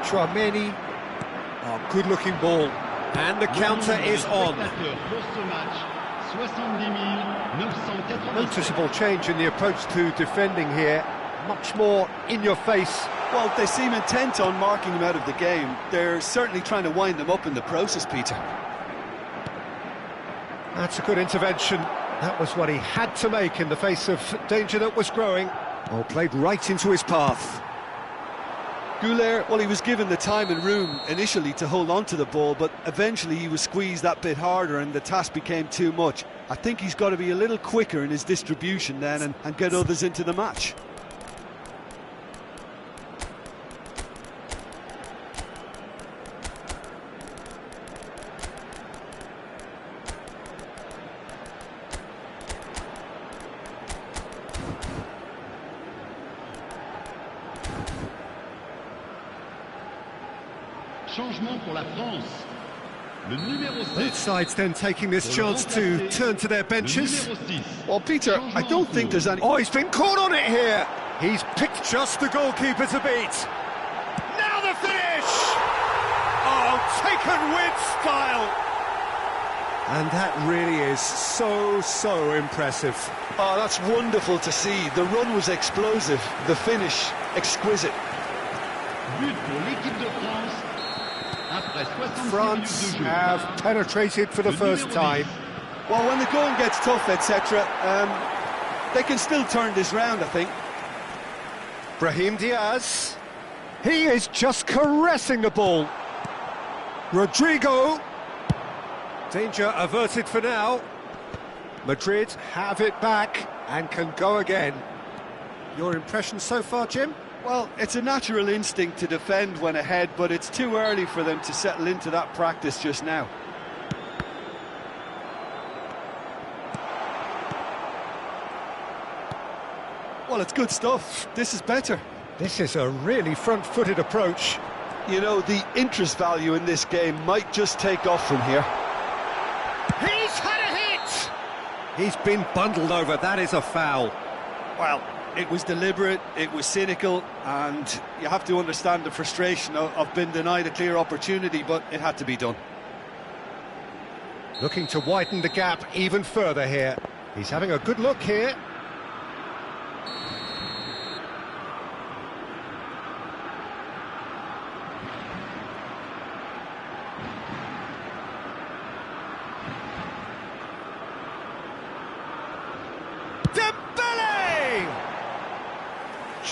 Tchouameni. Oh, good-looking ball. And the counter is on. Noticeable change in the approach to defending here. Much more in your face. Well, they seem intent on marking him out of the game. They're certainly trying to wind him up in the process, Peter. That's a good intervention. That was what he had to make in the face of danger that was growing. Oh, played right into his path. Goulet, well, he was given the time and room initially to hold on to the ball, but eventually he was squeezed that bit harder and the task became too much. I think he's got to be a little quicker in his distribution then and get others into the match. Changement pour la France. Le numéro 7. Both sides then taking this chance to turn to their benches. Well, Peter, I don't think there's any... Oh, he's been caught on it here. He's picked just the goalkeeper to beat. Now the finish! Oh, taken with style. And that really is so impressive. Oh, that's wonderful to see. The run was explosive, the finish exquisite. But pour l'équipe de France. France have penetrated for the first time. Well, when the going gets tough, etc., they can still turn this round, I think. Brahim Diaz. He is just caressing the ball. Rodrigo. Danger averted for now. Madrid have it back and can go again. Your impression so far, Jim? Well, it's a natural instinct to defend when ahead, but it's too early for them to settle into that practice just now. Well, it's good stuff. This is better. This is a really front-footed approach. You know, the interest value in this game might just take off from here. He's had a hit! He's been bundled over, that is a foul. Well, it was deliberate, it was cynical, and you have to understand the frustration of being denied a clear opportunity, but it had to be done. Looking to widen the gap even further here. He's having a good look here.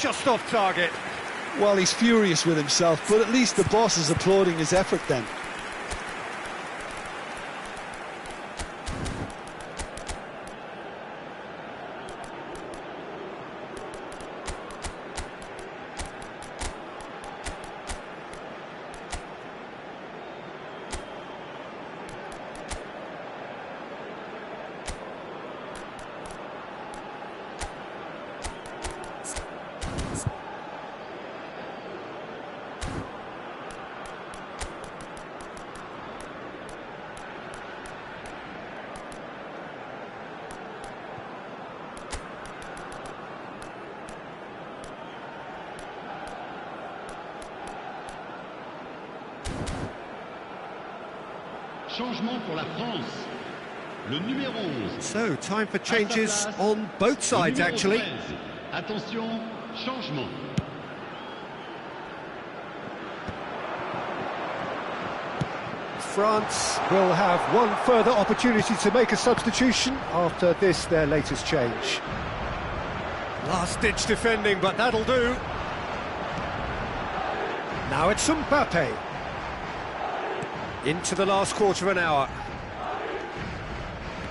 Just off target. Well, he's furious with himself, but at least the boss is applauding his effort then. Changement pour la France. Le numéro 11. So, time for changes on both sides, actually. 13. Attention, changement. France will have one further opportunity to make a substitution after this, their latest change. Last-ditch defending, but that'll do. Now it's Mbappe. Into the last quarter of an hour.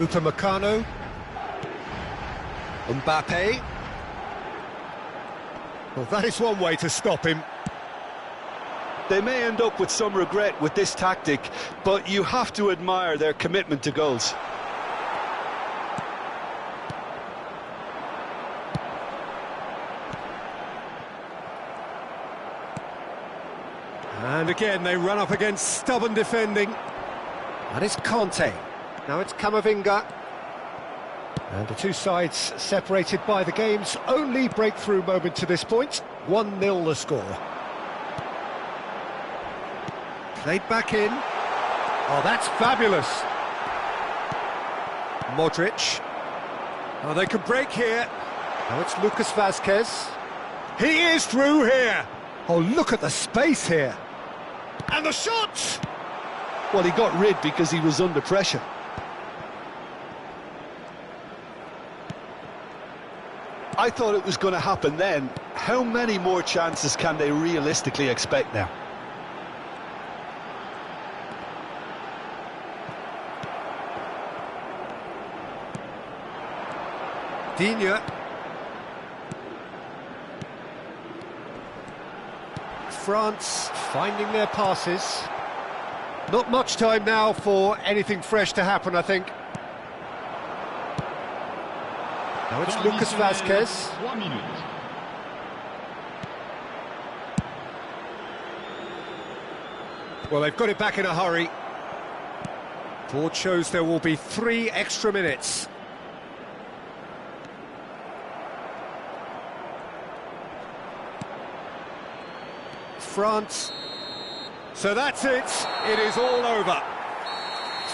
Upamecano. Mbappe. Well, that is one way to stop him. They may end up with some regret with this tactic, but you have to admire their commitment to goals. And again, they run up against stubborn defending. That is Conte. Now it's Camavinga. And the two sides separated by the game's only breakthrough moment to this point. 1-0 the score. Played back in. Oh, that's fabulous. Modric. Oh, they could break here. Now it's Lucas Vazquez. He is through here. Oh, look at the space here. And the shot! Well, he got rid because he was under pressure. I thought it was going to happen then. How many more chances can they realistically expect now? Digne. France finding their passes. Not much time now for anything fresh to happen, I think. Now it's Lucas Vazquez. 3 minutes. Well, they've got it back in a hurry. Board shows there will be 3 extra minutes. France. So that's it. It is all over.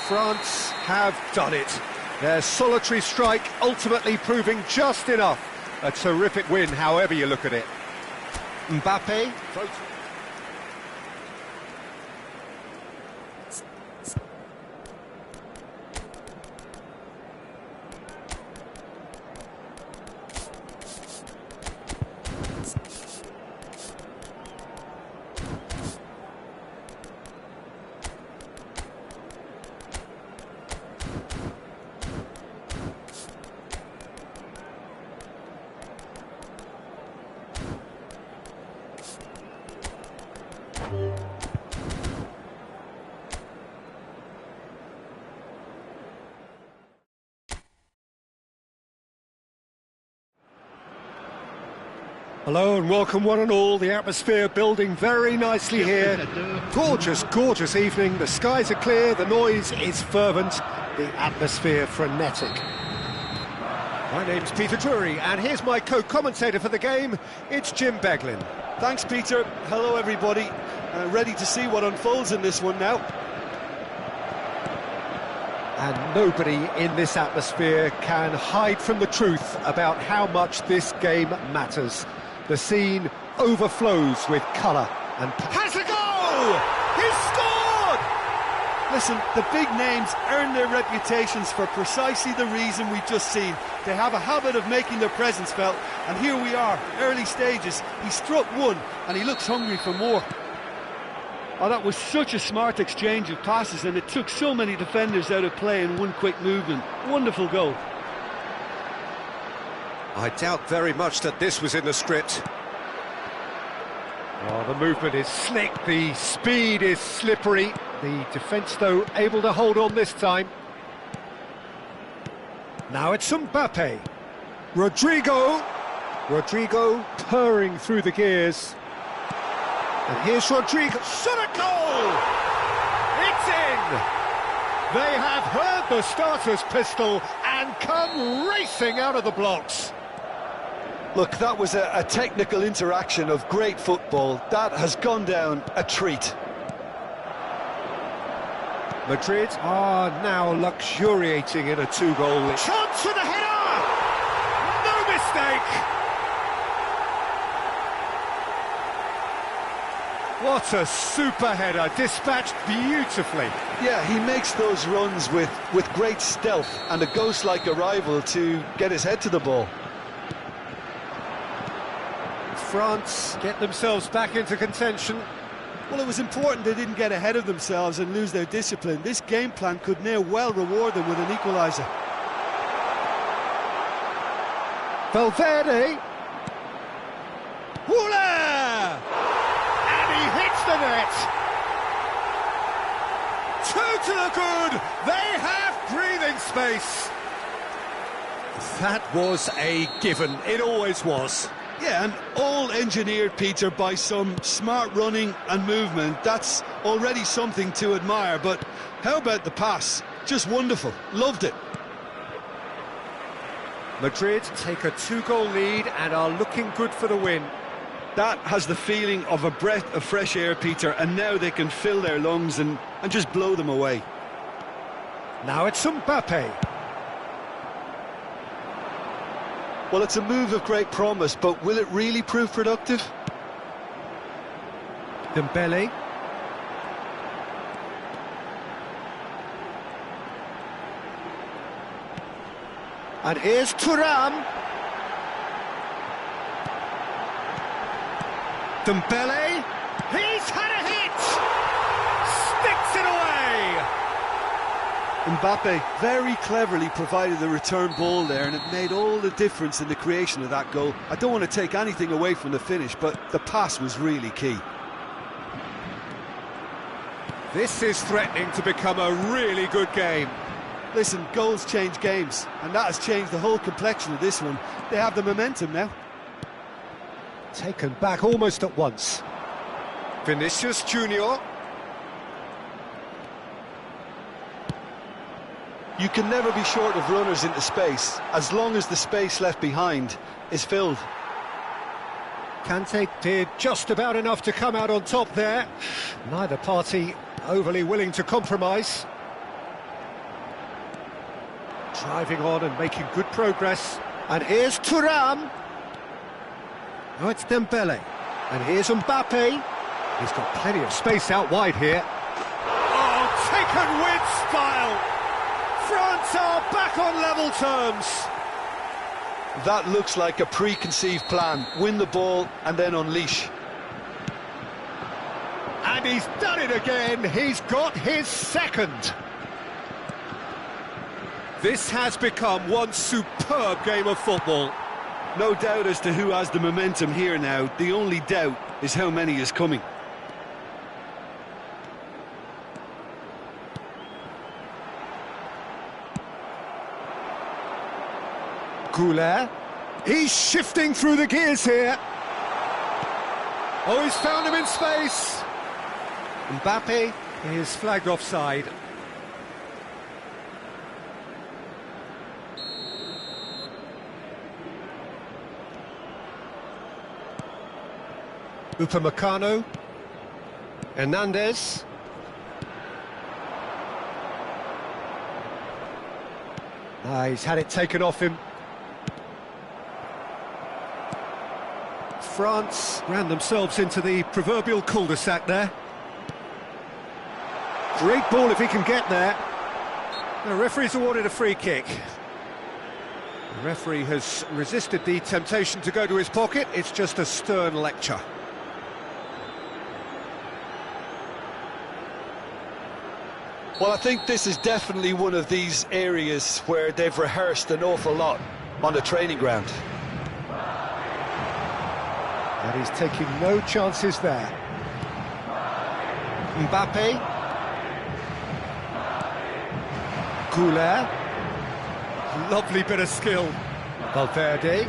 France have done it. Their solitary strike ultimately proving just enough. A terrific win, however you look at it. Mbappe. Hello and welcome one and all. The atmosphere building very nicely here. Gorgeous, gorgeous evening. The skies are clear, the noise is fervent, the atmosphere frenetic. My name's Peter Drury and here's my co-commentator for the game. It's Jim Beglin. Thanks, Peter. Hello, everybody. Ready to see what unfolds in this one now. And nobody in this atmosphere can hide from the truth about how much this game matters. The scene overflows with colour and... Has a goal! He's scored! Listen, the big names earn their reputations for precisely the reason we've just seen. They have a habit of making their presence felt, and here we are, early stages. He struck one, and he looks hungry for more. Oh, that was such a smart exchange of passes, and it took so many defenders out of play in one quick movement. Wonderful goal. I doubt very much that this was in the script. Oh, the movement is slick, the speed is slippery. The defence, though, able to hold on this time. Now it's Mbappe. Rodrigo purring through the gears. And here's Rodrigo. Shot at goal! It's in! They have heard the starter's pistol and come racing out of the blocks. Look, that was a technical interaction of great football. That has gone down a treat. Madrid are now luxuriating in a two-goal lead. Chance for the header! No mistake! What a super header, dispatched beautifully. Yeah, he makes those runs with great stealth and a ghost-like arrival to get his head to the ball. France get themselves back into contention. Well, it was important they didn't get ahead of themselves and lose their discipline. This game plan could now well reward them with an equaliser. Valverde. Woola! And he hits the net. Two to the good. They have breathing space. That was a given. It always was. Yeah, and all engineered, Peter, by some smart running and movement. That's already something to admire, but how about the pass? Just wonderful. Loved it. Madrid take a two-goal lead and are looking good for the win. That has the feeling of a breath of fresh air, Peter, and now they can fill their lungs and just blow them away. Now it's Mbappe. Well, it's a move of great promise, but will it really prove productive? Dembele. And here's Thuram. Dembele. He's had a hit! Sticks it away! Mbappe very cleverly provided the return ball there, and it made all the difference in the creation of that goal. I don't want to take anything away from the finish, but the pass was really key. This is threatening to become a really good game. Listen, goals change games, and that has changed the whole complexion of this one. They have the momentum now. Taken back almost at once. Vinicius Junior. You can never be short of runners into space, as long as the space left behind is filled. Kante did just about enough to come out on top there. Neither party overly willing to compromise. Driving on and making good progress. And here's Thuram. Oh, it's Dembele. And here's Mbappe. He's got plenty of space out wide here. Oh, taken with style! France are back on level terms. That looks like a preconceived plan. Win the ball and then unleash. And he's done it again. He's got his second. This has become one superb game of football. No doubt as to who has the momentum here now. The only doubt is how many is coming. Goulet. He's shifting through the gears here. Oh, he's found him in space. Mbappe is flagged offside. Upamecano. Hernandez. He's had it taken off him. France ran themselves into the proverbial cul-de-sac there. Great ball if he can get there. The referee's awarded a free kick. The referee has resisted the temptation to go to his pocket. It's just a stern lecture. Well, I think this is definitely one of these areas where they've rehearsed an awful lot on the training ground. And he's taking no chances there. Mbappe. Goulet. Lovely bit of skill. Valverde.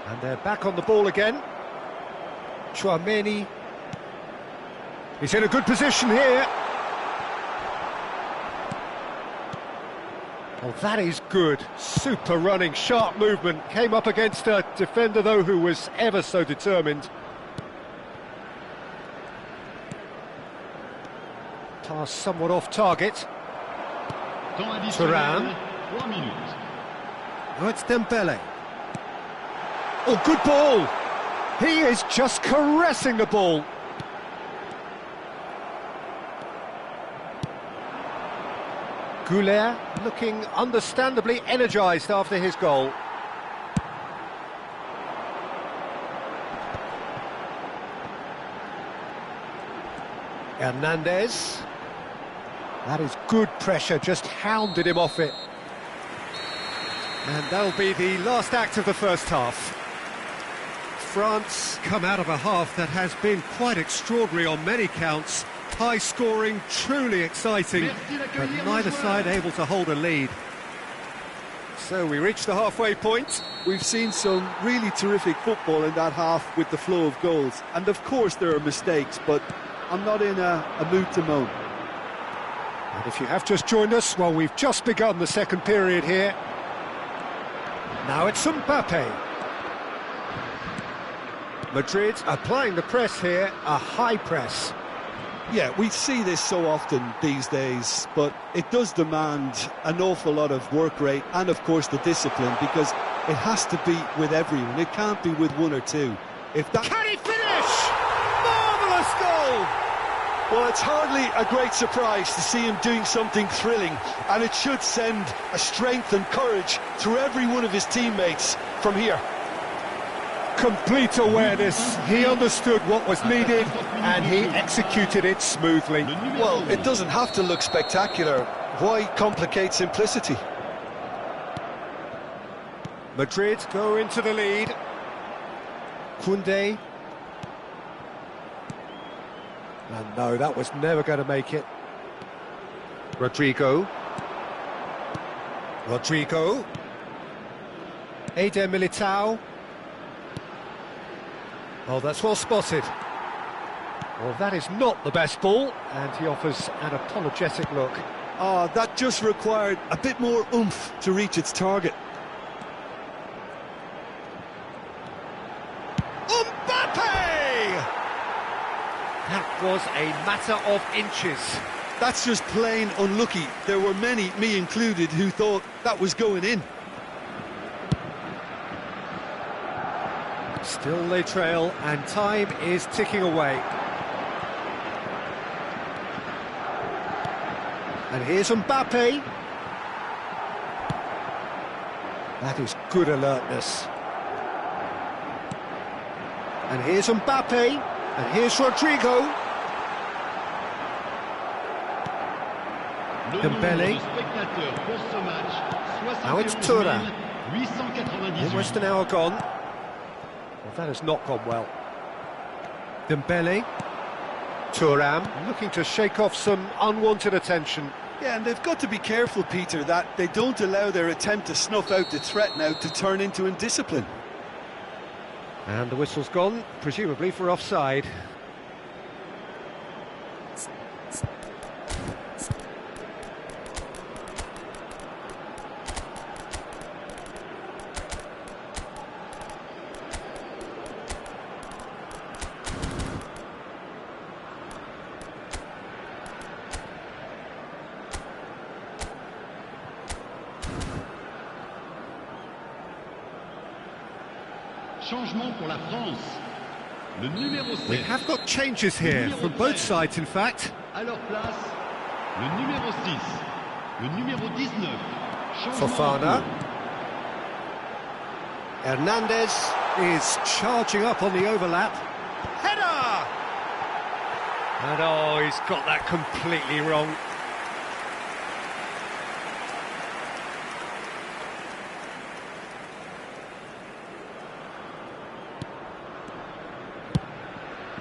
And they're back on the ball again. Tchouaméni. He's in a good position here. Oh, that is good. Super running, sharp movement. Came up against a defender, though, who was ever so determined. Pass somewhat off target. Thuram. Oh, it's Dembele. Oh, good ball. He is just caressing the ball. Goulet looking understandably energised after his goal. Hernandez. That is good pressure, just hounded him off it. And that'll be the last act of the first half. France come out of a half that has been quite extraordinary on many counts. High scoring, truly exciting, but neither side able to hold a lead. So we reach the halfway point. We've seen some really terrific football in that half with the flow of goals. And of course there are mistakes, but I'm not in a mood to moan. And if you have just joined us, well, we've just begun the second period here. Now it's Mbappe. Madrid applying the press here, a high press. Yeah, we see this so often these days, but it does demand an awful lot of work rate and, of course, the discipline, because it has to be with everyone. It can't be with one or two. If that... Can he finish? Marvellous goal! Well, it's hardly a great surprise to see him doing something thrilling, and it should send a strength and courage through every one of his teammates from here. Complete awareness, he understood what was needed and he executed it smoothly. Well, it doesn't have to look spectacular. Why complicate simplicity? Madrid go into the lead. Koundé. And no, that was never going to make it. Rodrigo. Eder Militao. Oh, that's well spotted. Well, that is not the best ball, and he offers an apologetic look. Oh, that just required a bit more oomph to reach its target. Mbappe! That was a matter of inches. That's just plain unlucky. There were many, me included, who thought that was going in. Still they trail, and time is ticking away. And here's Mbappe. That is good alertness. And here's Mbappe. And here's Rodrigo. Dembele. Now it's Thuram. Almost an hour gone. Well, that has not gone well. Dembele. Thuram looking to shake off some unwanted attention. Yeah, and they've got to be careful, Peter, that they don't allow their attempt to snuff out the threat now to turn into indiscipline. And the whistle's gone, presumably for offside. Changement pour la France. Le numéro 7. We have got changes here from both sides, in fact. À leur place, le numéro 6. Le numéro 19. Changement Fofana. Hernandez is charging up on the overlap. Header! And oh, he's got that completely wrong.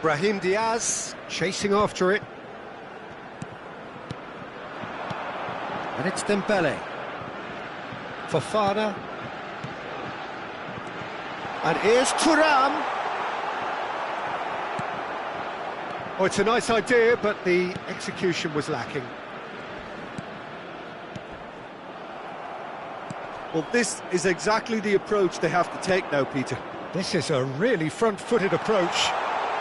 Brahim Diaz chasing after it. And it's Dembele. Fofana. And here's Thuram. Oh, it's a nice idea, but the execution was lacking. Well, this is exactly the approach they have to take now, Peter. This is a really front-footed approach.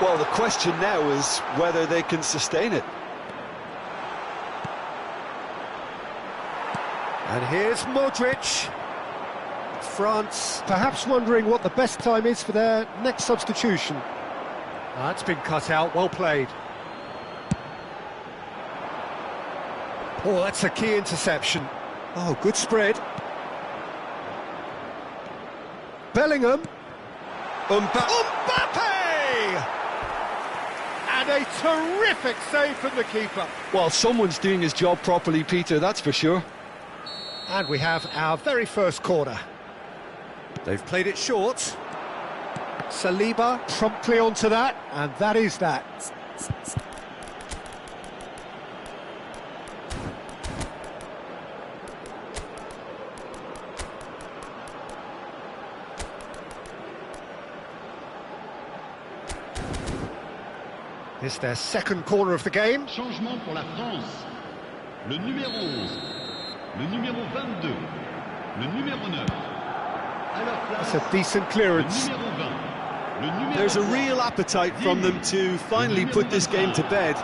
Well, the question now is whether they can sustain it. And here's Modric. France perhaps wondering what the best time is for their next substitution. That's been cut out, well played. Oh, that's a key interception. Oh, good spread. Bellingham. Mbappe! And a terrific save from the keeper. Well, someone's doing his job properly, Peter, that's for sure. And we have our very first corner. They've played it short. Saliba promptly onto that, and that is that. It's their second corner of the game. Changement pour la France. Le numéro 11. Le numéro 22. Le numéro 9. À leur place, That's a decent le clearance. numéro 20. Le numéro There's a 7. real appetite from them to finally put this game to bed,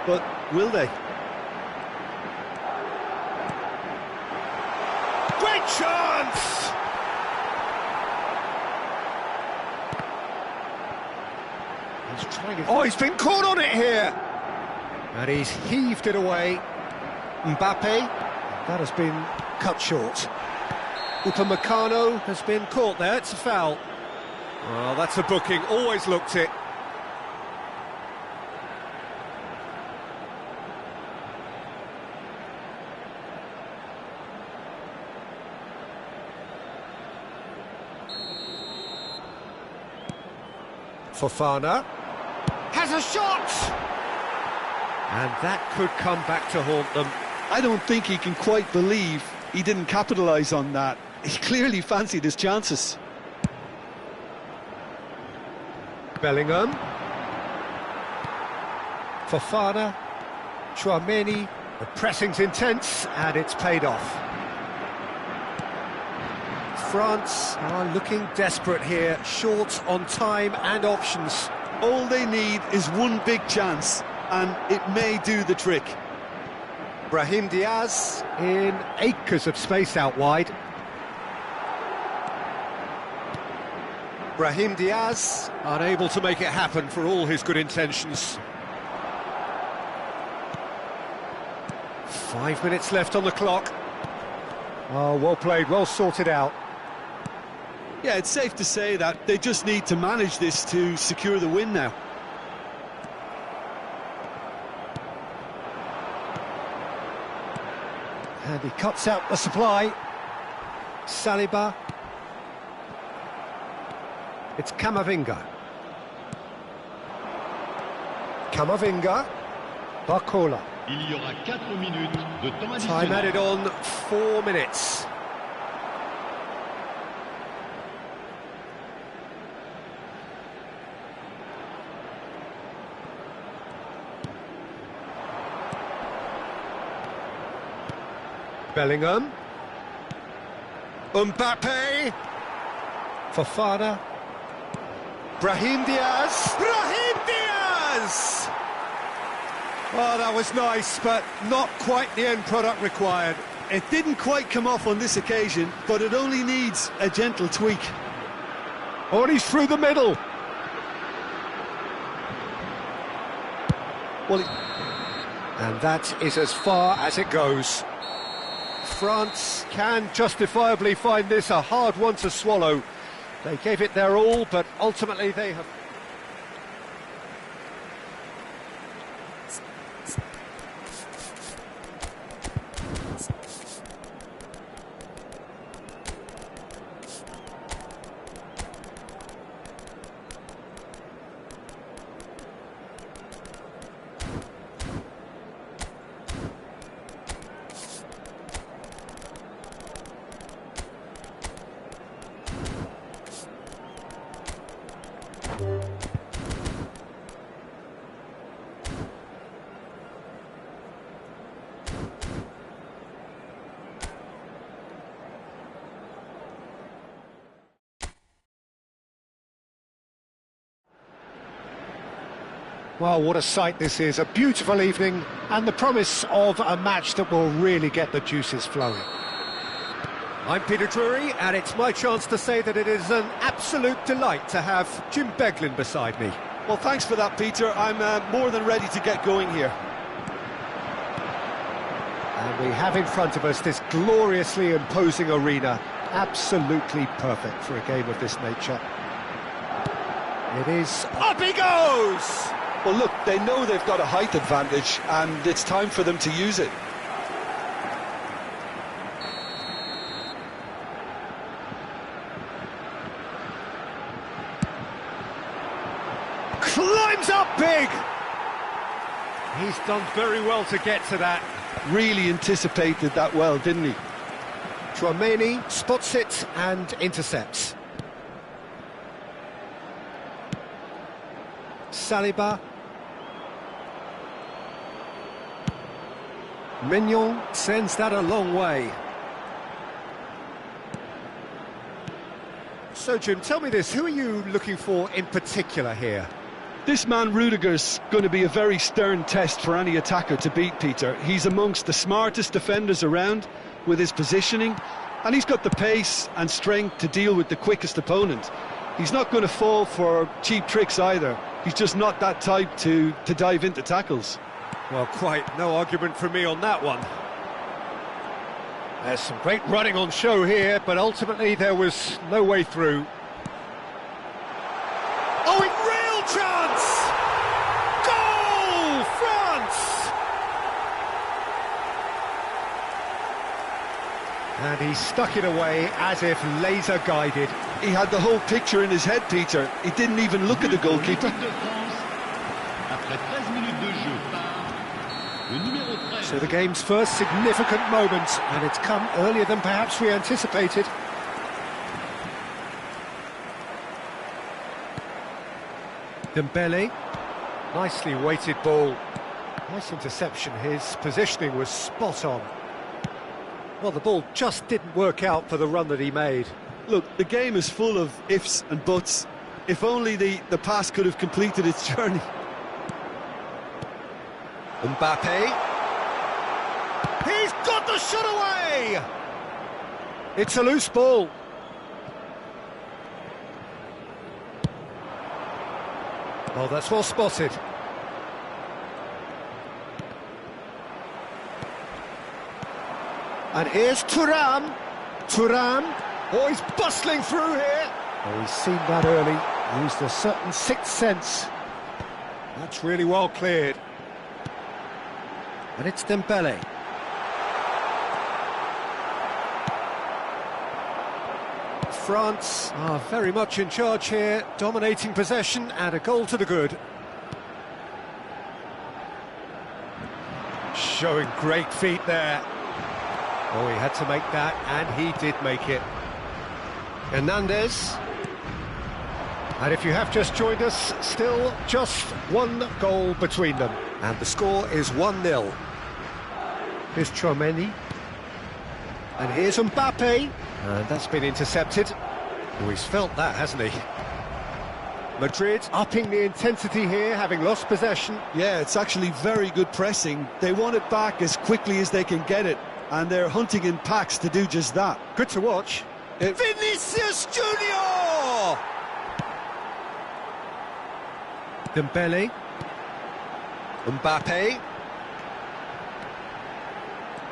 but will they? Great chance! He's trying it. Oh, he's been caught on it here! And he's heaved it away. Mbappe, that has been cut short. Upamecano has been caught there, it's a foul. Well, that's a booking, always looked it. Fofana has a shot! And that could come back to haunt them. I don't think he can quite believe he didn't capitalise on that. He clearly fancied his chances. Bellingham. Fofana. Tchouaméni. The pressing's intense, and it's paid off. France are looking desperate here, short on time and options. All they need is one big chance, and it may do the trick. Brahim Diaz in acres of space out wide. Brahim Diaz unable to make it happen for all his good intentions. 5 minutes left on the clock. Oh, well played, well sorted out. Yeah, it's safe to say that they just need to manage this to secure the win now. And he cuts out the supply. Saliba. It's Camavinga. Camavinga. Barcola. Il y aura 4 minutes de temps Time additionnel. added on 4 minutes. Bellingham. Mbappe. Fofana. Brahim Diaz. Brahim Diaz! Oh, that was nice, but not quite the end product required. It didn't quite come off on this occasion, but it only needs a gentle tweak. Oh, and he's through the middle. Well, And that is as far as it goes. France can justifiably find this a hard one to swallow. They gave it their all, but ultimately they have... Well, what a sight this is. A beautiful evening and the promise of a match that will really get the juices flowing. I'm Peter Drury, and it's my chance to say that it is an absolute delight to have Jim Beglin beside me. well, thanks for that, Peter. I'm more than ready to get going here. And we have in front of us this gloriously imposing arena, absolutely perfect for a game of this nature. It is... Up he goes! Well, look, they know they've got a height advantage, and it's time for them to use it. Climbs up big! He's done very well to get to that. Really anticipated that well, didn't he? Chouameni spots it and intercepts. Saliba. Mignon sends that a long way. So, Jim, tell me this, who are you looking for in particular here? This man Rudiger's going to be a very stern test for any attacker to beat, Peter. He's amongst the smartest defenders around with his positioning, and he's got the pace and strength to deal with the quickest opponent. He's not going to fall for cheap tricks either. He's just not that type to dive into tackles. Well, quite no argument from me on that one. There's some great running on show here, but ultimately there was no way through. Oh, a real chance! Goal, France! And he stuck it away as if laser guided. He had the whole picture in his head, Peter. He didn't even look at the goalkeeper. L'équipe de France, après 13 minutes de jeu, part le numéro 13. So the game's first significant moment, and it's come earlier than perhaps we anticipated. Dembele, nicely weighted ball. Nice interception, his positioning was spot on. Well, the ball just didn't work out for the run that he made. Look, the game is full of ifs and buts. If only the pass could have completed its journey. Mbappe. He's got the shot away! It's a loose ball. Oh, that's well spotted. And here's Thuram. Thuram. Oh, he's bustling through here. Oh, he's seen that early. Used a certain sixth sense. That's really well cleared. And it's Dembele. France are very much in charge here, dominating possession and a goal to the good. Showing great feet there. Oh, he had to make that, and he did make it. Hernandez. And if you have just joined us, still just one goal between them. And the score is 1-0. Here's Tchouaméni. And here's Mbappe. And that's been intercepted. Oh, he's felt that, hasn't he? Madrid upping the intensity here, having lost possession. Yeah, it's actually very good pressing. They want it back as quickly as they can get it, and they're hunting in packs to do just that. Good to watch. Vinicius Junior! Dembele. Mbappe.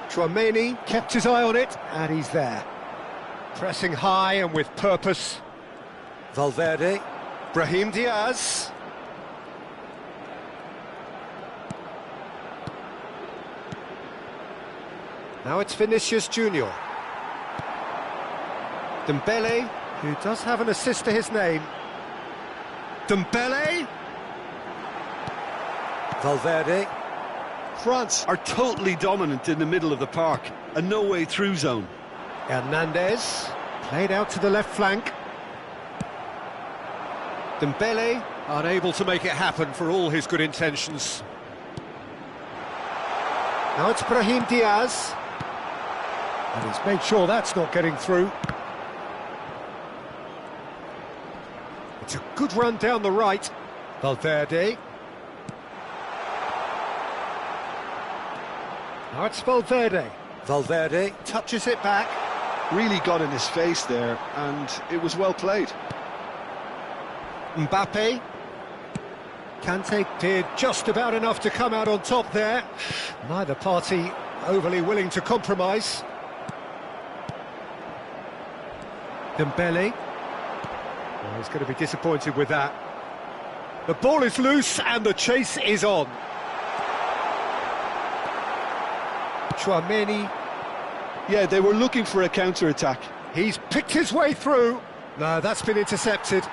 Tchouaméni kept his eye on it, and he's there. Pressing high and with purpose. Valverde. Brahim Diaz. Now it's Vinicius Junior. Dembele, who does have an assist to his name. Dembele. Valverde. France are totally dominant in the middle of the park, a no-way through zone. Hernandez, played out to the left flank. Dembele, unable to make it happen for all his good intentions. Now it's Brahim Diaz. And he's made sure that's not getting through. It's a good run down the right. Valverde. Now it's Valverde. Valverde touches it back. Really got in his face there, and it was well played. Mbappe. Kante did just about enough to come out on top there. Neither party overly willing to compromise. Dembele. Well, he's going to be disappointed with that. The ball is loose and the chase is on. Tchouaméni. Yeah, they were looking for a counter-attack. He's picked his way through. No, that's been intercepted.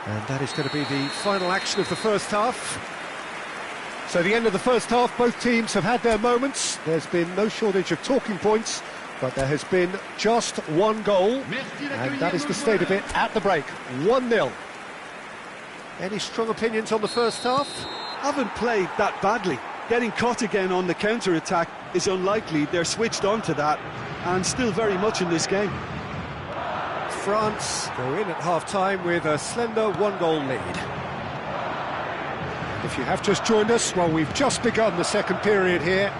And that is going to be the final action of the first half. So the end of the first half, both teams have had their moments. There's been no shortage of talking points, but there has been just one goal. And that is the state of it at the break. 1-0. Any strong opinions on the first half? Haven't played that badly. Getting caught again on the counter-attack is unlikely. They're switched on to that, and still very much in this game. France go in at half-time with a slender one-goal lead. If you have just joined us, well, we've just begun the second period here.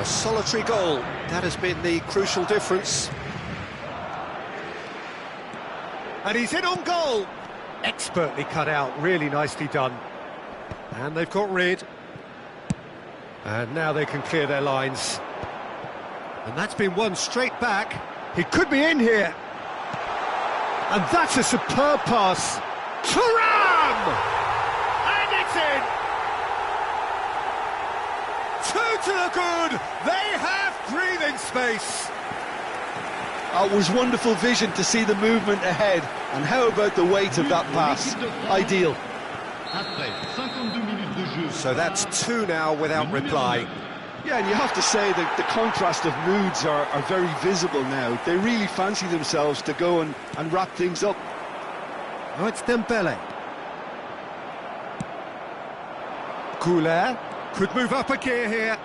A solitary goal, that has been the crucial difference. And he's in on goal. Expertly cut out, really nicely done. And they've got rid. And now they can clear their lines. And that's been won straight back. He could be in here. And that's a superb pass. Thuram! And it's in! 2 to the good. They have breathing space. It was wonderful vision to see the movement ahead. And how about the weight of that pass? Ideal. So that's 2 now without reply. Yeah, and you have to say that the contrast of moods are very visible now. They really fancy themselves to go and wrap things up. Oh, it's Dembele. Goulet could move up a gear here.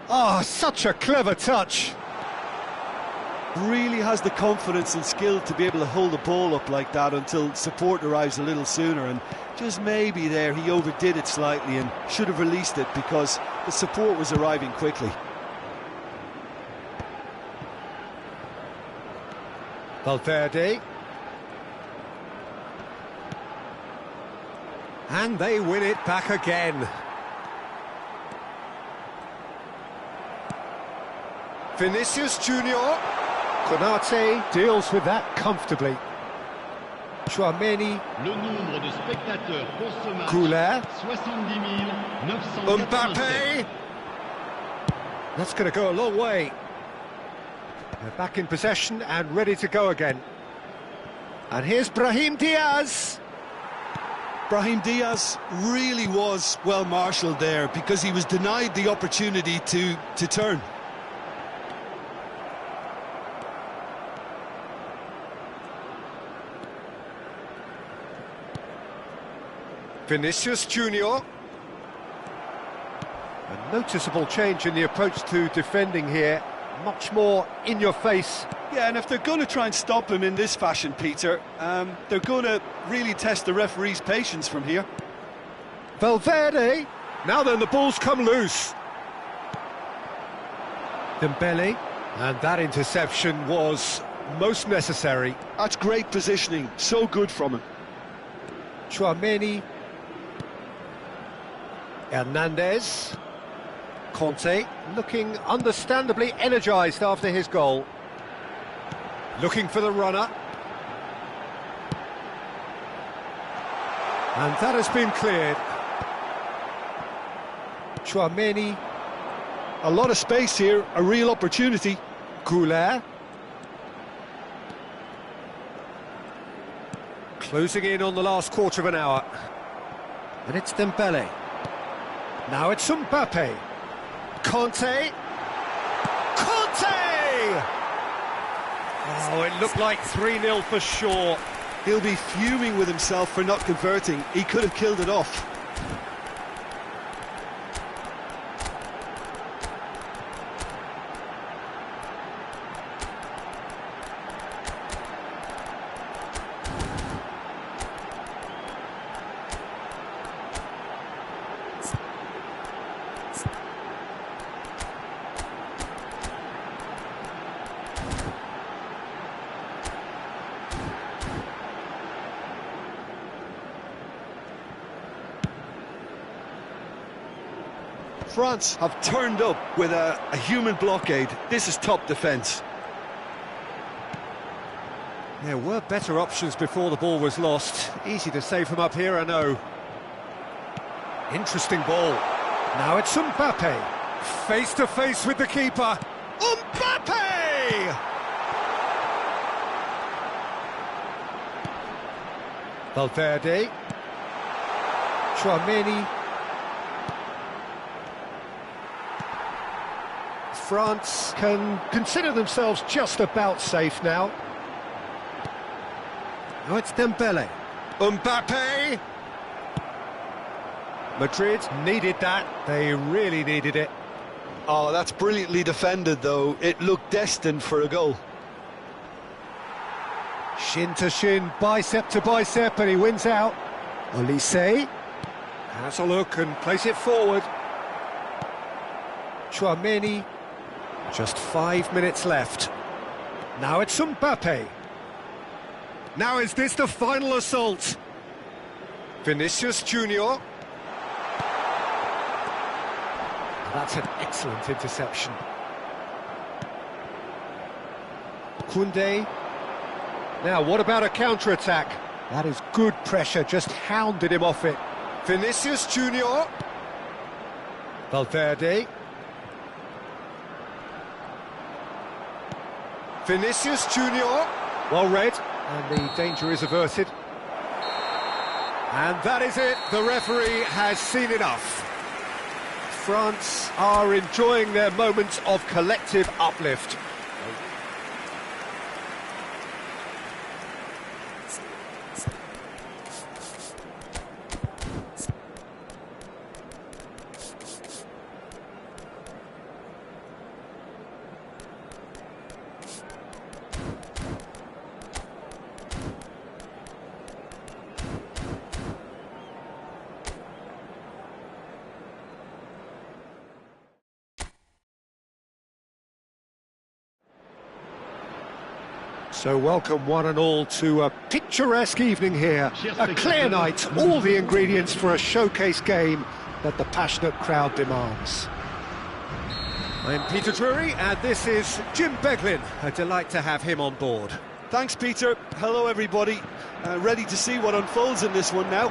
Oh, such a clever touch. Really has the confidence and skill to be able to hold the ball up like that until support arrives a little sooner, and just maybe there he overdid it slightly and should have released it because the support was arriving quickly. Valverde. And they win it back again. Vinicius Junior. Konate deals with that comfortably. Tchouaméni. Le nombre de spectateurs pour ce match, Goulet. 70 987. Mbappe. That's going to go a long way. They're back in possession and ready to go again. And here's Brahim Diaz. Brahim Diaz really was well marshalled there because he was denied the opportunity to turn. Vinicius Junior. A noticeable change in the approach to defending here. Much more in your face. Yeah, and if they're going to try and stop him in this fashion, Peter, they're going to really test the referee's patience from here. Valverde. Now then, the ball's come loose. Dembele. And that interception was most necessary. That's great positioning, so good from him. Tchouaméni. Hernandez. Conte looking understandably energised after his goal. Looking for the runner. And that has been cleared. Tchouaméni. A lot of space here, a real opportunity. Goulet. Closing in on the last quarter of an hour. And it's Dembele. Now it's Mbappe. Conte. Oh, it looked like 3-0 for sure. He'll be fuming with himself for not converting. He could have killed it off. France have turned up with a human blockade. This is top defence. There were better options before the ball was lost. Easy to save from up here, I know. Interesting ball. Now it's Mbappe. Face to face with the keeper. Mbappe! Valverde. Tchouaméni. France can consider themselves just about safe now. Now it's Dembele. Mbappe! Madrid needed that. They really needed it. Oh, that's brilliantly defended, though. It looked destined for a goal. Shin to shin, bicep to bicep, and he wins out. Olise has a look and plays it forward. Tchouaméni. Just 5 minutes left. Now it's Mbappe. Now is this the final assault? Vinicius Junior. That's an excellent interception. Koundé. Now, what about a counter-attack? That is good pressure, just hounded him off it. Vinicius Junior. Valverde. Vinicius Junior. Well read, and the danger is averted. And that is it, the referee has seen enough. France are enjoying their moments of collective uplift. So welcome one and all to a picturesque evening here, a clear night, all the ingredients for a showcase game that the passionate crowd demands. I'm Peter Drury and this is Jim Beglin, a delight to have him on board. Thanks, Peter. Hello, everybody. Ready to see what unfolds in this one now.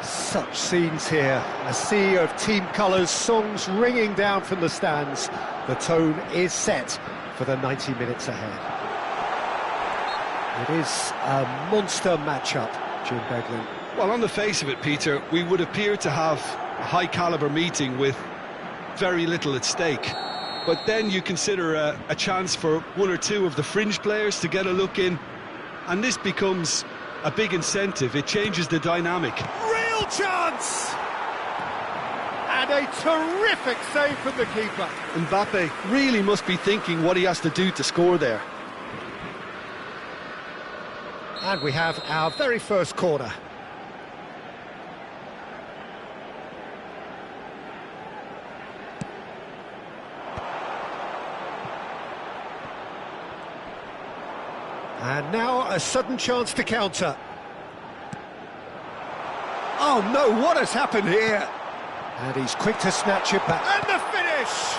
Such scenes here, a sea of team colours, songs ringing down from the stands. The tone is set for the 90 minutes ahead. It is a monster matchup, Jim Beglin. Well, on the face of it, Peter, we would appear to have a high-caliber meeting with very little at stake. But then you consider a chance for one or two of the fringe players to get a look in, and this becomes a big incentive. It changes the dynamic. Real chance! And a terrific save from the keeper. Mbappe really must be thinking what he has to do to score there. And we have our very first corner. And now a sudden chance to counter. Oh no, what has happened here? And he's quick to snatch it back. And the finish!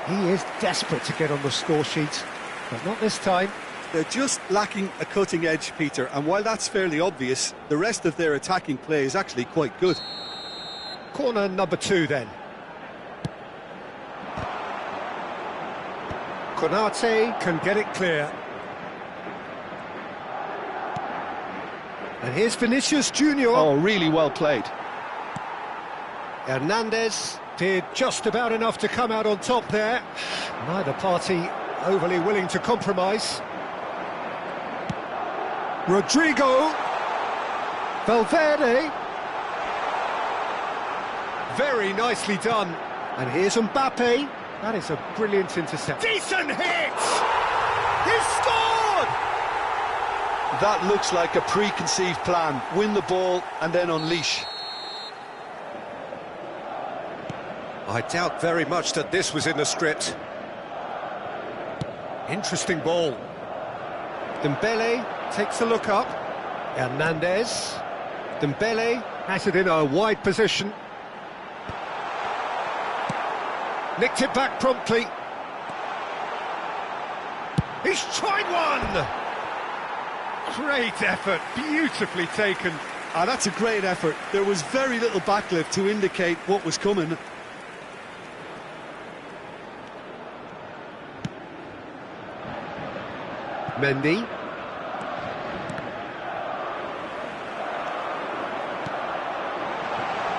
He is desperate to get on the score sheet, but not this time. They're just lacking a cutting edge, Peter, and while that's fairly obvious, the rest of their attacking play is actually quite good. Corner number 2 then. Konate can get it clear. And here's Vinicius Junior. Oh, really well played. Hernandez did just about enough to come out on top there. Neither party overly willing to compromise. Rodrigo. Valverde. Very nicely done. And here's Mbappe. That is a brilliant intercept. Decent hit! He's scored! That looks like a preconceived plan. Win the ball and then unleash. I doubt very much that this was in the script. Interesting ball. Dembele takes a look up. Hernandez. Dembele has it in a wide position. Nicked it back promptly. He's tried one! Great effort, beautifully taken. Ah, that's a great effort. There was very little backlift to indicate what was coming. Mendy.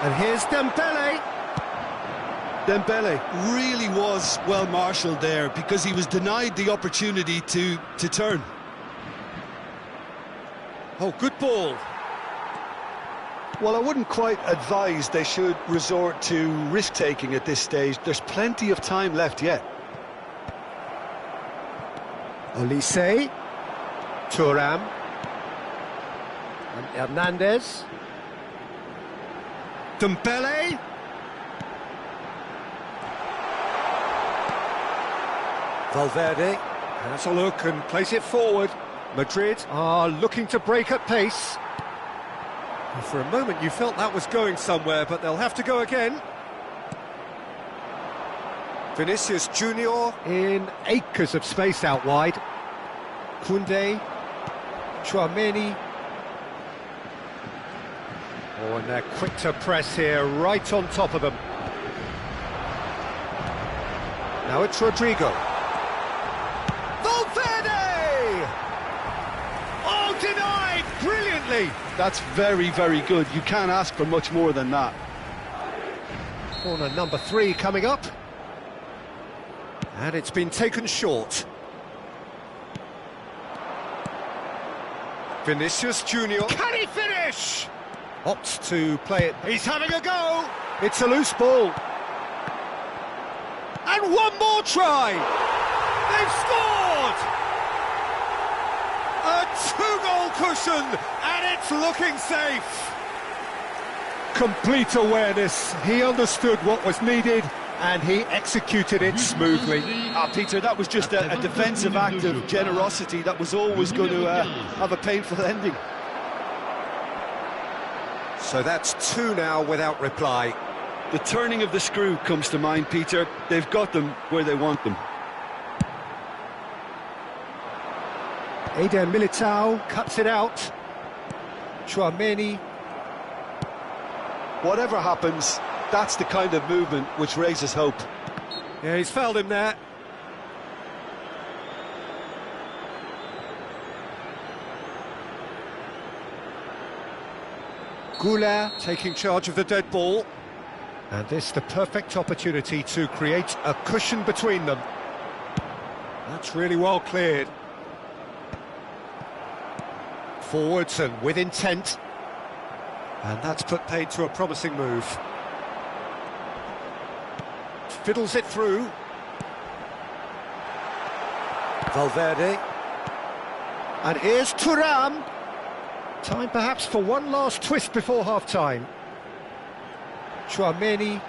And here's Dembele. Dembele really was well marshalled there because he was denied the opportunity to turn. Oh, good ball. Well, I wouldn't quite advise they should resort to risk-taking at this stage. There's plenty of time left yet. Olise. Thuram. And Hernandez. Dembele. Valverde has a look and plays it forward. Madrid are looking to break at pace. Well, for a moment you felt that was going somewhere, but they'll have to go again. Vinicius Junior in acres of space out wide. Koundé, Tchouaméni. Oh, and they're quick to press here, right on top of them. Now it's Rodrigo. Valverde! Oh, denied brilliantly. That's very, very good. You can't ask for much more than that. Corner number 3 coming up. And it's been taken short. Vinicius Junior. Can he finish? Opts to play it. He's having a go. It's a loose ball. And one more try. They've scored. A 2-goal cushion, and it's looking safe. Complete awareness. He understood what was needed, and he executed it smoothly. Peter, that was just a defensive act of generosity that was always going to have a painful ending. So that's 2 now without reply. The turning of the screw comes to mind, Peter. They've got them where they want them. Eder Militao cuts it out. Tchouaméni. Whatever happens, That's the kind of movement which raises hope. Yeah, he's fouled him there. Goulart taking charge of the dead ball. And this the perfect opportunity to create a cushion between them. That's really well cleared. Forwards and with intent. And that's put paid to a promising move. Fiddles it through. Valverde. And here's Thuram. Time perhaps for one last twist before half-time. Tchouaméni.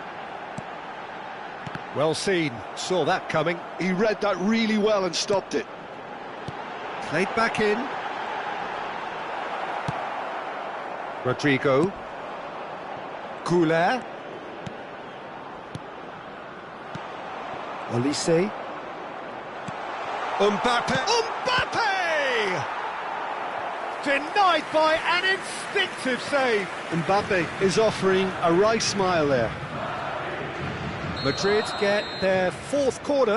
Well seen, saw that coming. He read that really well and stopped it. Played back in. Rodrigo. Goulart. Olise. Mbappe! Denied by an instinctive save. Mbappe is offering a wry smile there. Madrid get their fourth corner.